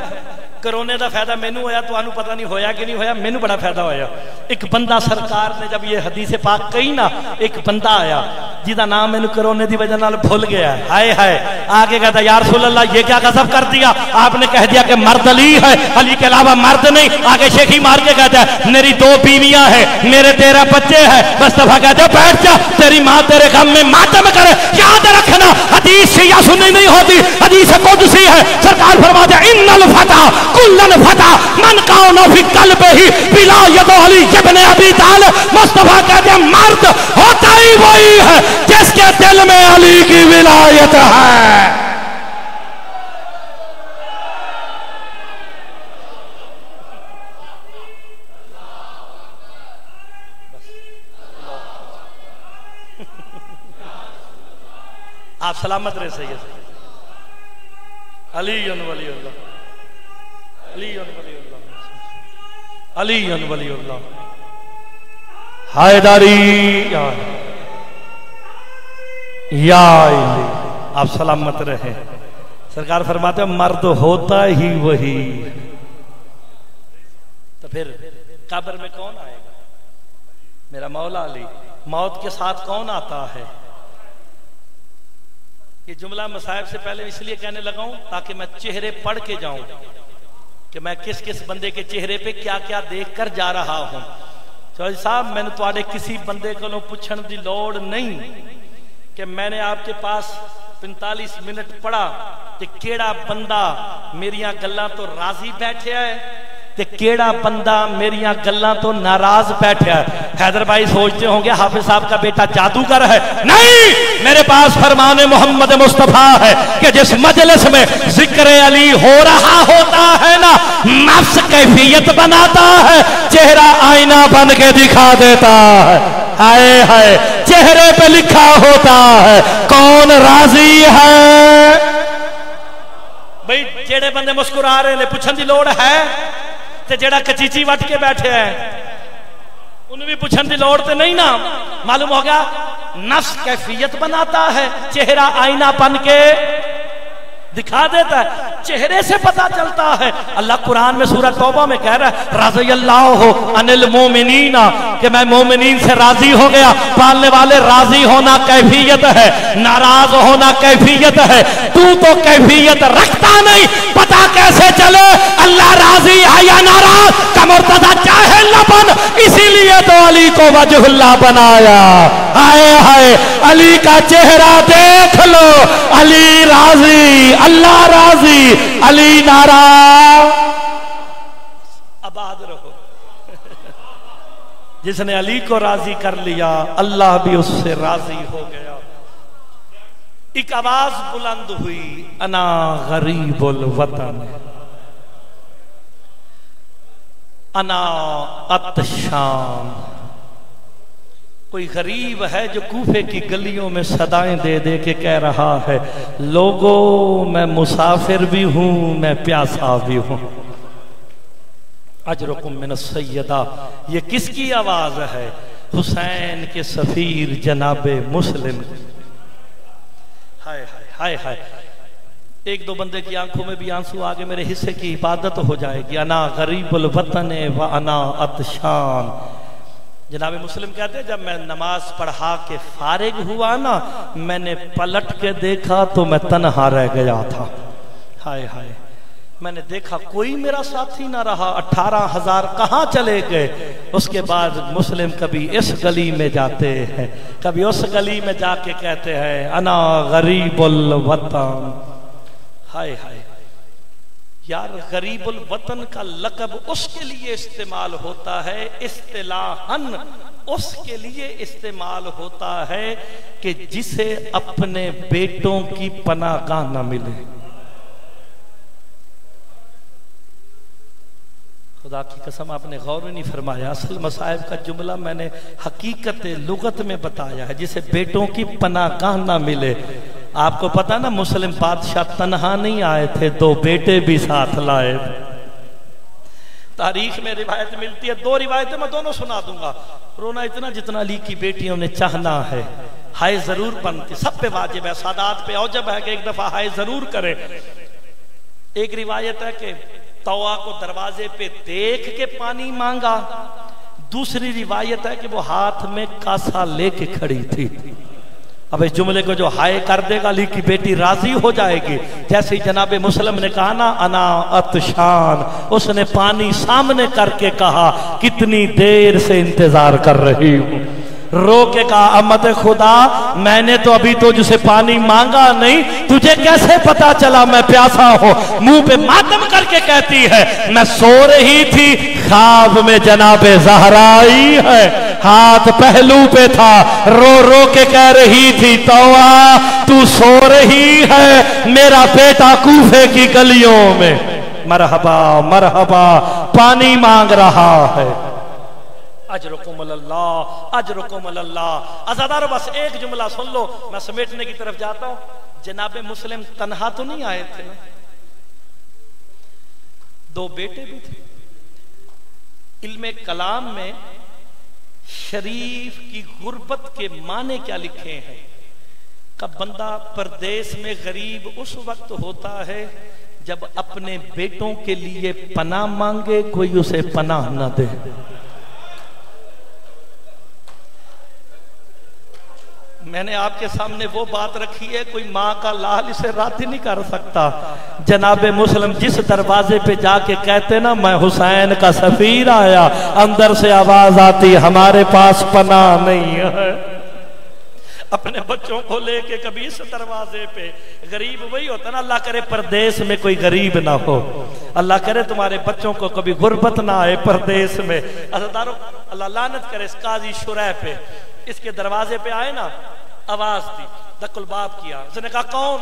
کرونے دا فائدہ مینوں ہویا، تو انہوں پتہ نہیں ہویا کہ نہیں ہویا، مینوں بڑا فائدہ ہویا. ایک بندہ سرکار نے جب یہ حدیث پاک کہی نا، ایک بندہ آیا جیدہ نام مینوں کرونے دی وجہ نال بھول گیا. ہائے ہائے، آگے کہتا یا رسول اللہ یہ کیا غضب کر دیا، آپ نے کہہ دیا کہ مرد علی ہے، علی کے علاوہ مرد نہیں. آگے شیخی مار کے کہتا ہے میری 2 بیویاں ہیں، میرے 13 بچے ہیں. مصطفیٰ کہتے ہیں بیٹھ جا، تیری ماں تیرے غم میں ماتم کرے. یاد رکھنا حدیث سے یا سننی نہیں ہوتی، حدیث قدسی ہے. سرکار فرماتے ہیں ان الفتح کلن فتح من کان فی قلبہ ولایت علی ابن ابی طالب. مصطفیٰ کہتے ہیں مرد ہوتا ہی وہی ہے جس کے دل میں علی کی ولایت ہے. آپ سلامت رہے. سید علی ولی اللہ، علی ولی اللہ، علی ولی اللہ، حیدری یا علی. آپ سلامت رہے. سرکار فرماتے ہیں مرد ہوتا ہی وہی. تو پھر قبر میں کون آئے گا؟ میرا مولا علی. موت کے ساتھ کون آتا ہے؟ یہ جملہ مصائب سے پہلے اس لیے کہنے لگا ہوں تاکہ میں چہرے پڑھ کے جاؤں کہ میں کس کس بندے کے چہرے پہ کیا کیا دیکھ کر جا رہا ہوں. چوہدری صاحب میں نے تواڈے کسی بندے کو پوچھن دی لوڑ نہیں کہ میں نے آپ کے پاس 45 منٹ پڑھا کہ کیڑا بندہ میریاں گلاں تو راضی بیٹھے ہے تے کیڑا بندہ میریاں گلاں تو ناراض بیٹھے ہے. حیدر بھائی سوچتے ہوں گے حافظ صاحب کا بیٹا جادوگر ہے. نہیں، میرے پاس فرمان محمد مصطفیٰ ہے کہ جس مجلس میں ذکر علی ہو رہا ہوتا ہے نا، نفس کیفیت بناتا ہے، چہرہ آئینہ بن کے دکھا دیتا ہے. ہائے ہائے، چہرے پہ لکھا ہوتا ہے کون راضی ہے. بھئی جیڑے بندے مسکرا رہے نے پوچھن دی لوڑ ہے، تے جیڑا کچیچی وٹ کے بیٹھے ہیں انہیں بھی پوچھن دی لوڑ تے نہیں نا. معلوم ہو گیا نفس کیفیت بناتا ہے، چہرہ آئینہ بن کے دکھا دیتا ہے، چہرے سے پتا چلتا ہے. اللہ قرآن میں سورہ توبہ میں کہہ رہا ہے رضی اللہ عن المومنین، کہ میں مومنین سے راضی ہو گیا. پالنے والے راضی ہونا کیفیت ہے، ناراض ہونا کیفیت ہے. تو کیفیت رکھتا نہیں، پتا کیسے چلے اللہ راضی ہے یا ناراض؟ کا مرتضی چاہے نہ بن، اسی لیے تو علی کو وجہ اللہ بنایا. ہائے ہائے، علی کا چہرہ دیکھ لو، علی راضی، اللہ راضی، علی ناراض. آباد رہو. جس نے علی کو راضی کر لیا اللہ بھی اس سے راضی ہو گیا. ایک آواز بلند ہوئی، انا غریب الوطن، انا عطشان. کوئی غریب ہے جو کوفے کی گلیوں میں صدائیں دے دے کے کہہ رہا ہے لوگوں میں مسافر بھی ہوں، میں پیاسا بھی ہوں. اجرکم من السیدہ، یہ کس کی آواز ہے؟ حسین کے سفیر جناب مسلم۔ ہائے ہائے ہائے ہائے، ایک دو بندے کی آنکھوں میں بھی آنسو آگے، میرے حصے کی عبادت ہو جائے گی۔ انا غریب الوطن و انا عطشان۔ جناب مسلم کہتے ہیں جب میں نماز پڑھا کے فارغ ہوا نا، میں نے پلٹ کے دیکھا تو میں تنہا رہ گیا تھا۔ ہائے ہائے، میں نے دیکھا کوئی میرا ساتھی نہ رہا، 18,000 کہاں چلے گئے۔ اس کے بعد مسلم کبھی اس گلی میں جاتے ہیں، کبھی اس گلی میں جا کے کہتے ہیں انا غریب الوطن۔ ہائے ہائے یار، غریب الوطن کا لقب اس کے لیے استعمال ہوتا ہے، اصطلاحاً اس کے لیے استعمال ہوتا ہے کہ جسے اپنے بیٹوں کی پناہ گاہ نہ ملے۔ خدا کی قسم آپ نے غور نہیں فرمایا، اصل مصائب کا جملہ میں نے حقیقت لغت میں بتایا ہے، جسے بیٹوں کی پناہ گاہ نہ ملے۔ آپ کو پتا نا مسلم بادشاہ تنہا نہیں آئے تھے، 2 بیٹے بھی ساتھ لائے۔ تاریخ میں روایت ملتی ہے، 2 روایتیں میں دونوں سنا دوں گا۔ رونا اتنا جتنا علی کی بیٹیوں نے چاہنا ہے، ہائے ضرور بنتی، سب پہ واجب ہے، سادات پہ اوجب ہے کہ ایک دفعہ ہائے ضرور کرے۔ ایک روایت ہے کہ طوا کو دروازے پہ دیکھ کے پانی مانگا، دوسری روایت ہے کہ وہ ہاتھ میں کاسا لے کے کھڑی تھی۔ اب اس جملے کو جو ہائے کر دے گا علی کی بیٹی راضی ہو جائے گی۔ جیسے جناب مسلم نے کہا نا انا عطشان، اس نے پانی سامنے کر کے کہا کتنی دیر سے انتظار کر رہی ہوں۔ رو کے کہا امت خدا، میں نے تو ابھی تجھ سے پانی مانگا نہیں، تجھے کیسے پتا چلا میں پیاسا ہوں؟ منہ پہ ماتم کر کے کہتی ہے میں سو رہی تھی، خواب میں جناب زہرا آئی ہے، ہاتھ پہلو پہ تھا، رو رو کے کہہ رہی تھی طوا تو سو رہی ہے، میرا بیٹا کوفے کی گلیوں میں مرحبا مرحبا پانی مانگ رہا ہے۔ اجرکم اللہ اجرکم اللہ۔ عزادارو بس ایک جملہ سن لو، میں سمیٹنے کی طرف جاتا ہوں۔ جناب مسلم تنہا تو نہیں آئے تھے، 2 بیٹے بھی تھے۔ علم کلام میں شریف کی غربت کے معنی کیا لکھے ہیں کہ بندہ پردیس میں غریب اس وقت ہوتا ہے جب اپنے بیٹوں کے لیے پناہ مانگے کوئی اسے پناہ نہ دے۔ میں نے آپ کے سامنے وہ بات رکھی ہے، کوئی ماں کا لال اسے رات ہی نہیں کر سکتا۔ جناب مسلم جس دروازے پہ جا کے کہتے نا میں حسین کا سفیر آیا، اندر سے آواز آتی ہمارے پاس پناہ نہیں ہے۔ اپنے بچوں کو لے کے کبھی اس دروازے پہ، غریب وہی ہوتا نا، اللہ کرے پردیس میں کوئی غریب نہ ہو، اللہ کرے تمہارے بچوں کو کبھی غربت نہ آئے پردیس میں۔ عزادارو اللہ لعنت کرے اس قاضی شرح پہ، اس کے دروازے پہ آئے نا، آواز دی، دق الباب کیا، اس نے کہا کون؟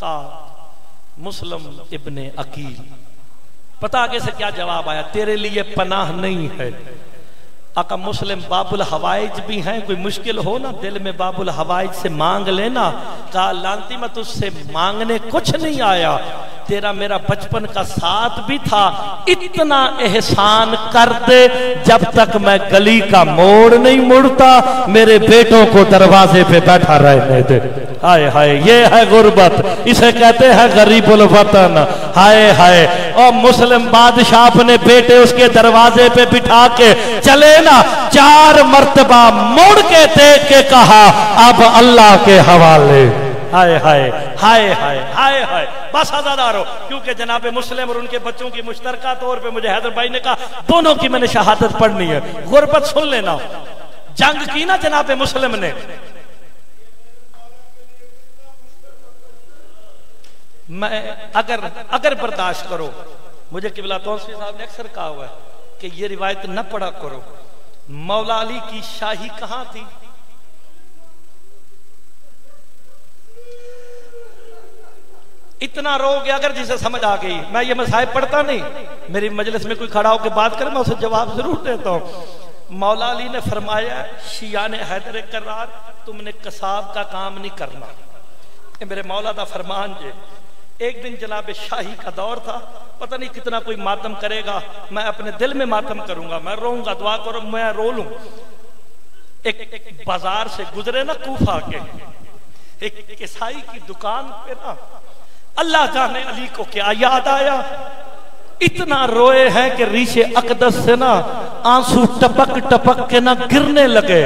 کہا مسلم ابن عقیل۔ پتہ آگے سے کیا جواب آیا؟ تیرے لیے پناہ نہیں ہے۔ آقا مسلم باب الحوائج بھی ہیں، کوئی مشکل ہو نا دل میں باب الحوائج سے مانگ لینا۔ کہا لانتی میں تجھ سے مانگنے کچھ نہیں آیا، تیرا میرا بچپن کا ساتھ بھی تھا، اتنا احسان کر دے جب تک میں گلی کا موڑ نہیں مڑتا میرے بیٹوں کو دروازے پہ بیٹھا رہنے دے۔ ہائے ہائے یہ ہے غربت، اسے کہتے ہیں غریب الوطن۔ ہائے ہائے، اور مسلم بادشاہ اپنے بیٹے اس کے دروازے پہ بٹھا کے چلے نا، 4 مرتبہ مڑ کے دیکھ کے کہا اب اللہ کے حوالے۔ ہائے ہائے ہائے ہائے ہائے ہائے، بس آزادارو، کیونکہ جناب مسلم اور ان کے بچوں کی مشترکہ طور پہ مجھے حیدر بھائی نے کہا دونوں کی میں نے شہادت پڑھنی ہے۔ غربت سن لینا، جنگ کی نا جناب مسلم نے، میں اگر برداشت کرو، مجھے قبلہ تونسوی صاحب نے اکثر کہا ہوا ہے کہ یہ روایت نہ پڑھا کرو، مولا علی کی شاہی کہاں تھی؟ اتنا رو گیا اگر جسے سمجھ آ گئی، میں یہ مسائب پڑھتا نہیں، میری مجلس میں کوئی کھڑا ہو کے بات کرے میں اسے جواب ضرور دیتا ہوں۔ مولا علی نے فرمایا شیعان حیدر کرار تم نے قصاب کا کام نہیں کرنا، یہ میرے مولا دا فرمان جے، ایک دن جناب شاہی کا دور تھا، پتہ نہیں کتنا کوئی ماتم کرے گا، میں اپنے دل میں ماتم کروں گا، میں روؤں گا، دعا کرو میں رو لوں۔ ایک بازار سے گزرے نا کوفہ کے، ایک کسائی کی دکان پہ نا اللہ جانے علی کو کیا یاد آیا، اتنا روئے ہیں کہ ریش اقدس سے نا آنسو ٹپک ٹپک کے نا گرنے لگے۔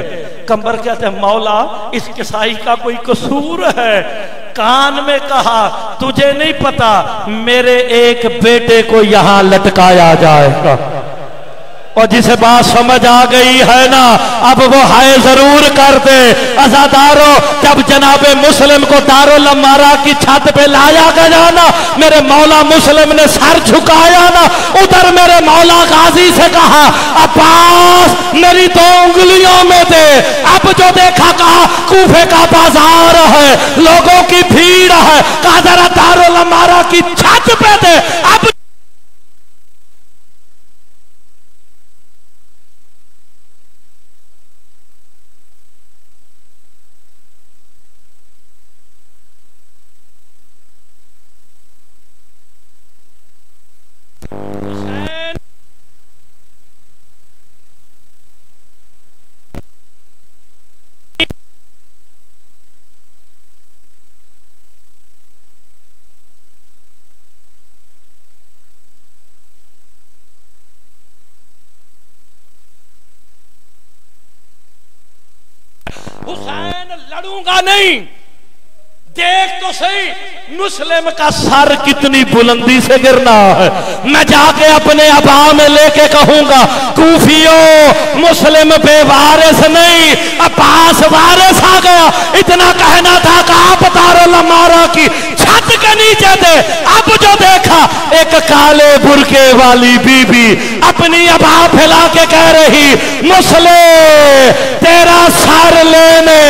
کمبر کہتے ہیں مولا اس کسائی کا کوئی قصور ہے؟ کان میں کہا تجھے نہیں پتا میرے ایک بیٹے کو یہاں لٹکایا جائے گا۔ اور جسے بات سمجھ آ گئی ہے نا اب وہ ہائے ضرور کر دے۔ عزادارو جب جناب مسلم کو دارالامارہ کی چھت پہ لایا گیا نا، میرے مولا مسلم نے سر جھکایا نا، ادھر میرے مولا غازی سے کہا عباس میری 2 انگلیوں میں دے۔ اب جو دیکھا کہا کوفے کا بازار ہے، لوگوں کی بھیڑ ہے، کہا ذرا دارالامارہ کی چھت پہ دے۔ اب حسین لڑوں گا نہیں، دیکھ تو صحیح مسلم کا سر کتنی بلندی سے گرنا ہے۔ میں جا کے اپنے ابا میں لے کے کہوں گا کوفیوں مسلم بے وارث نہیں، عباس وارث آ گیا۔ اتنا کہنا تھا کہ آپ دارالامارہ کی چھت کے نیچے دے۔ اب جو دیکھا ایک کالے برقے والی بی بی اپنی ابا پھیلا کے کہہ رہی مسلم تیرا سر لینے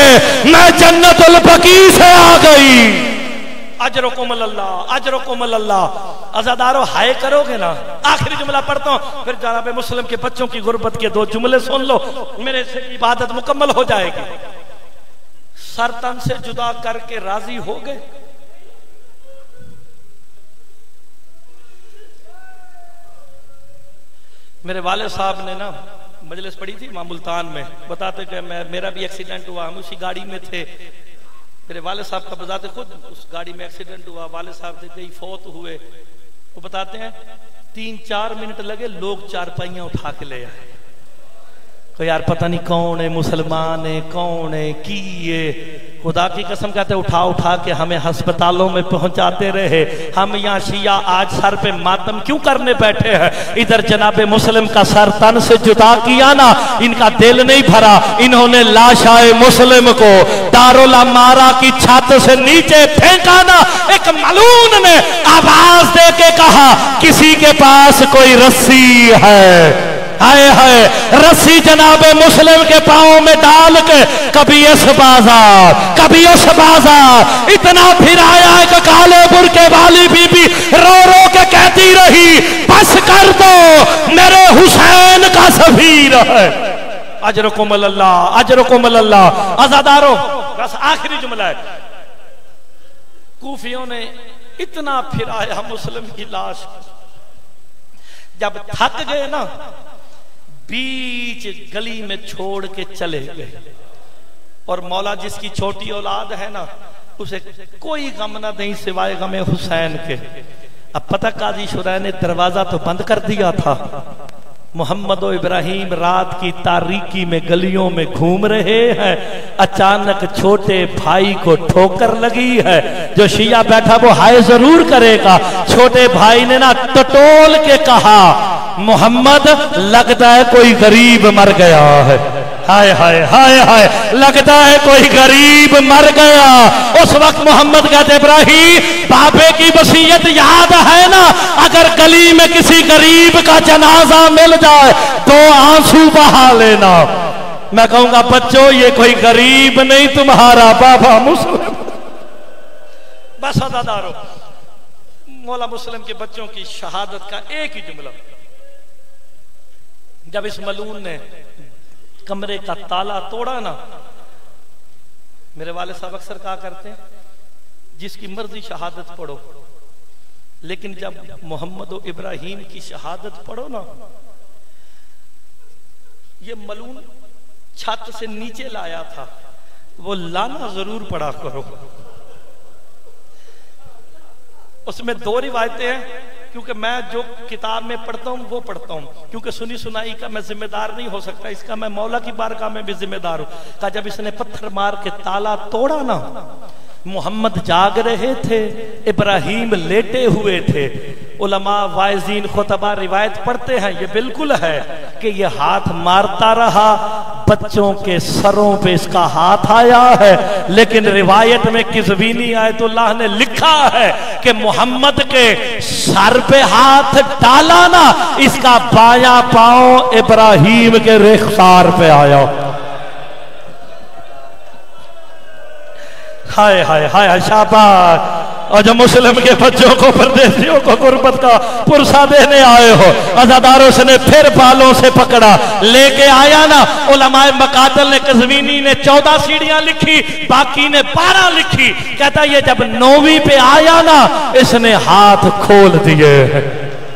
میں جنت البقیع سے آ گئی۔ اجرکم اللہ اجرکم اللہ۔ عزادارو ہائے کرو گے نا؟ آخری جملہ پڑھتا ہوں پھر جناب مسلم کے بچوں کی غربت کے 2 جملے سن لو، میرے سے عبادت مکمل ہو جائے گی۔ سر تن سے جدا کر کے راضی ہو گئے؟ میرے والد صاحب نے نا مجلس پڑھی تھی وہاں ملتان میں، بتاتے کہ میرا بھی ایکسیڈنٹ ہوا، ہم اسی گاڑی میں تھے۔ میرے والد صاحب کا بذات خود اس گاڑی میں ایکسیڈنٹ ہوا، والد صاحب سے کئی فوت ہوئے۔ وہ بتاتے ہیں 3-4 منٹ لگے، لوگ چارپائیاں اٹھا کے لے آئے۔ کہ یار پتہ نہیں کون ہے، مسلمان ہے کون ہے کی ہے، خدا کی قسم کہتے اٹھا اٹھا کے ہمیں ہسپتالوں میں پہنچاتے رہے۔ ہم یہاں شیعہ آج سر پہ ماتم کیوں کرنے بیٹھے ہیں؟ ادھر جناب مسلم کا سر تن سے جدا کیا نا، ان کا دل نہیں بھرا، انہوں نے لاشائے مسلم کو دارالامارہ کی چھت سے نیچے پھینکا نا۔ ایک ملعون نے آواز دے کے کہا کسی کے پاس کوئی رسی ہے؟ ہائے ہائے، رسی جناب مسلم کے پاؤں میں ڈال کے کبھی اس بازار کبھی اس بازار اتنا پھر آیا ہے کہ کالے برقے والی بی بی رو رو کے کہتی رہی بس کر دو میرے حسین کا سفیر ہے۔ اجرکم اللہ اجرکم اللہ۔ عزادارو بس آخری جملہ ہے، کوفیوں نے اتنا پھر آیا مسلم کی لاش، جب تھک گئے نا بیچ گلی میں چھوڑ کے چلے گئے۔ اور مولا جس کی چھوٹی اولاد ہے نا اسے کوئی غم نہ نہیں سوائے غم حسین کے۔ اب پتہ قاضی شرح نے دروازہ تو بند کر دیا تھا، محمد و ابراہیم رات کی تاریکی میں گلیوں میں گھوم رہے ہیں، اچانک چھوٹے بھائی کو ٹھوکر لگی ہے۔ جو شیعہ بیٹھا وہ ہائے ضرور کرے گا۔ چھوٹے بھائی نے نا ٹٹول کے کہا محمد لگتا ہے کوئی غریب مر گیا ہے۔ ہائے ہائے ہائے ہائے، لگتا ہے کوئی غریب مر گیا۔ اس وقت محمد کہتے ابراہیم بابے کی وصیت یاد ہے نا، اگر گلی میں کسی غریب کا جنازہ مل جائے تو آنسو بہا لینا۔ میں کہوں گا بچوں یہ کوئی غریب نہیں تمہارا بابا مسلم۔ بس عزادارو مولا مسلم کے بچوں کی شہادت کا ایک ہی جملہ، جب اس ملعون نے کمرے کا تالا توڑا نا، میرے والد صاحب اکثر کہا کرتے ہیں جس کی مرضی شہادت پڑھو، لیکن جب محمد و ابراہیم کی شہادت پڑھو نا، یہ ملون چھت سے نیچے لایا تھا، وہ لانا ضرور پڑھا کرو۔ اس میں دو روایتیں ہیں، کیونکہ میں جو کتاب میں پڑھتا ہوں وہ پڑھتا ہوں، کیونکہ سنی سنائی کا میں ذمہ دار نہیں ہو سکتا، اس کا میں مولا کی بارگاہ میں بھی ذمہ دار ہوں۔ کہا جب اس نے پتھر مار کے تالا توڑا نا، محمد جاگ رہے تھے، ابراہیم لیٹے ہوئے تھے۔ علماء واعظین خطبہ روایت پڑھتے ہیں، یہ بالکل ہے کہ یہ ہاتھ مارتا رہا، بچوں کے سروں پہ اس کا ہاتھ آیا ہے، لیکن روایت میں قزوینی آیت اللہ نے لکھا ہے کہ محمد کے سر پہ ہاتھ ڈالا نا، اس کا بایاں پاؤں ابراہیم کے رخسار پہ آیا۔ ہائے ہائے ہائے شاباش! اور جو مسلم کے بچوں کو پردیسیوں کو غربت کا پرسہ دینے آئے ہو، عزاداروں سے نے پھر بالوں سے پکڑا لے کے آیا نا۔ علماء مقاتل نے قزوینی نے 14 سیڑھیاں لکھی، باقی نے 12 لکھی۔ کہتا یہ جب 9ویں پہ آیا نا، اس نے ہاتھ کھول دیے۔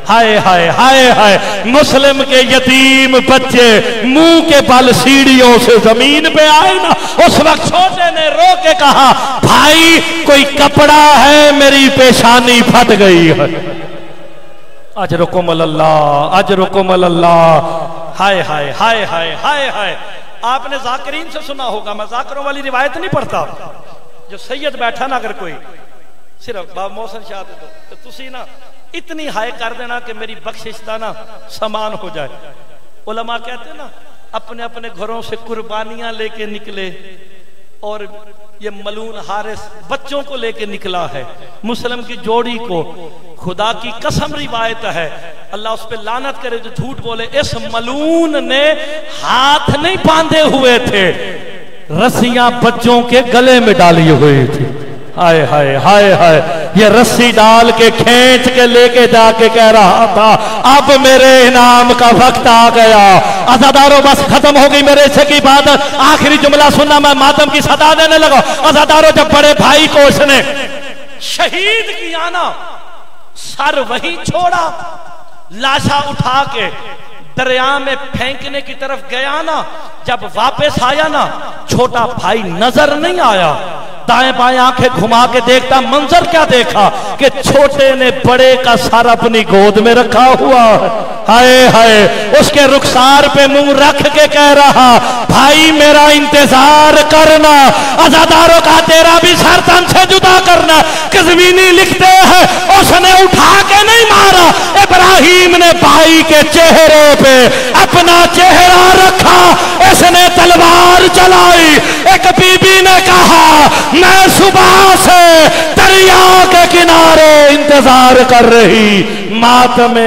ہائے ہائے ہائے ہائے! مسلم کے یتیم بچے منہ کے بل سیڑھیوں سے زمین پہ آئے نا، اس وقت چھوٹے نے رو کے کہا بھائی کوئی کپڑا ہے، میری پیشانی پھٹ گئی ہے۔ اجرکم اللہ، اجرکم اللہ۔ ہائے ہائے ہائے ہائے ہائے ہائے! آپ نے ذاکرین سے سنا ہوگا، میں ذاکروں والی روایت نہیں پڑھتا۔ جو سید بیٹھا نا، اگر کوئی صرف باب محسن شاہ دے دو تو تسی نا اتنی ہائے کر دینا کہ میری بخشش دا نا سامان ہو جائے۔ علماء کہتے ہیں نا اپنے اپنے گھروں سے قربانیاں لے کے نکلے، اور یہ ملون حارث بچوں کو لے کے نکلا ہے، مسلم کی جوڑی کو۔ خدا کی قسم روایت ہے، اللہ اس پہ لعنت کرے جو جھوٹ بولے، اس ملون نے ہاتھ نہیں باندھے ہوئے تھے، رسیاں بچوں کے گلے میں ڈالی ہوئی تھی۔ ہائے ہائے ہائے ہائے! یہ رسی ڈال کے کھینچ کے لے کے جا کے کہہ رہا تھا اب میرے انعام کا وقت آ گیا۔ عزاداروں بس ختم ہو گئی میرے سے کی بات، آخری جملہ سننا، میں ماتم کی صدا دینے لگا۔ عزاداروں جب بڑے بھائی کو اس نے شہید کیا نا، سر وہی چھوڑا، لاشا اٹھا کے دریا میں پھینکنے کی طرف گیا نا، جب واپس آیا نا، چھوٹا بھائی نظر نہیں آیا۔ دائیں بائیں آنکھیں گھما کے دیکھتا، منظر کیا دیکھا کہ چھوٹے نے بڑے کا سر اپنی گود میں رکھا ہوا۔ ہائے ہائے! اس کے رخسار پہ منہ رکھ کے کہہ رہا بھائی میرا انتظار کرنا، عزاداروں کا تیرا بھی سر تن سے جدا کرنا۔ قزوینی لکھتے ہیں اس نے اٹھا کے نہیں مارا، ابراہیم نے بھائی کے چہرے پہ اپنا چہرہ رکھا، اس نے تلوار چلائی۔ ایک بی بی نے کہا میں صبح سے دریا کے کنارے انتظار کر رہی، ماتم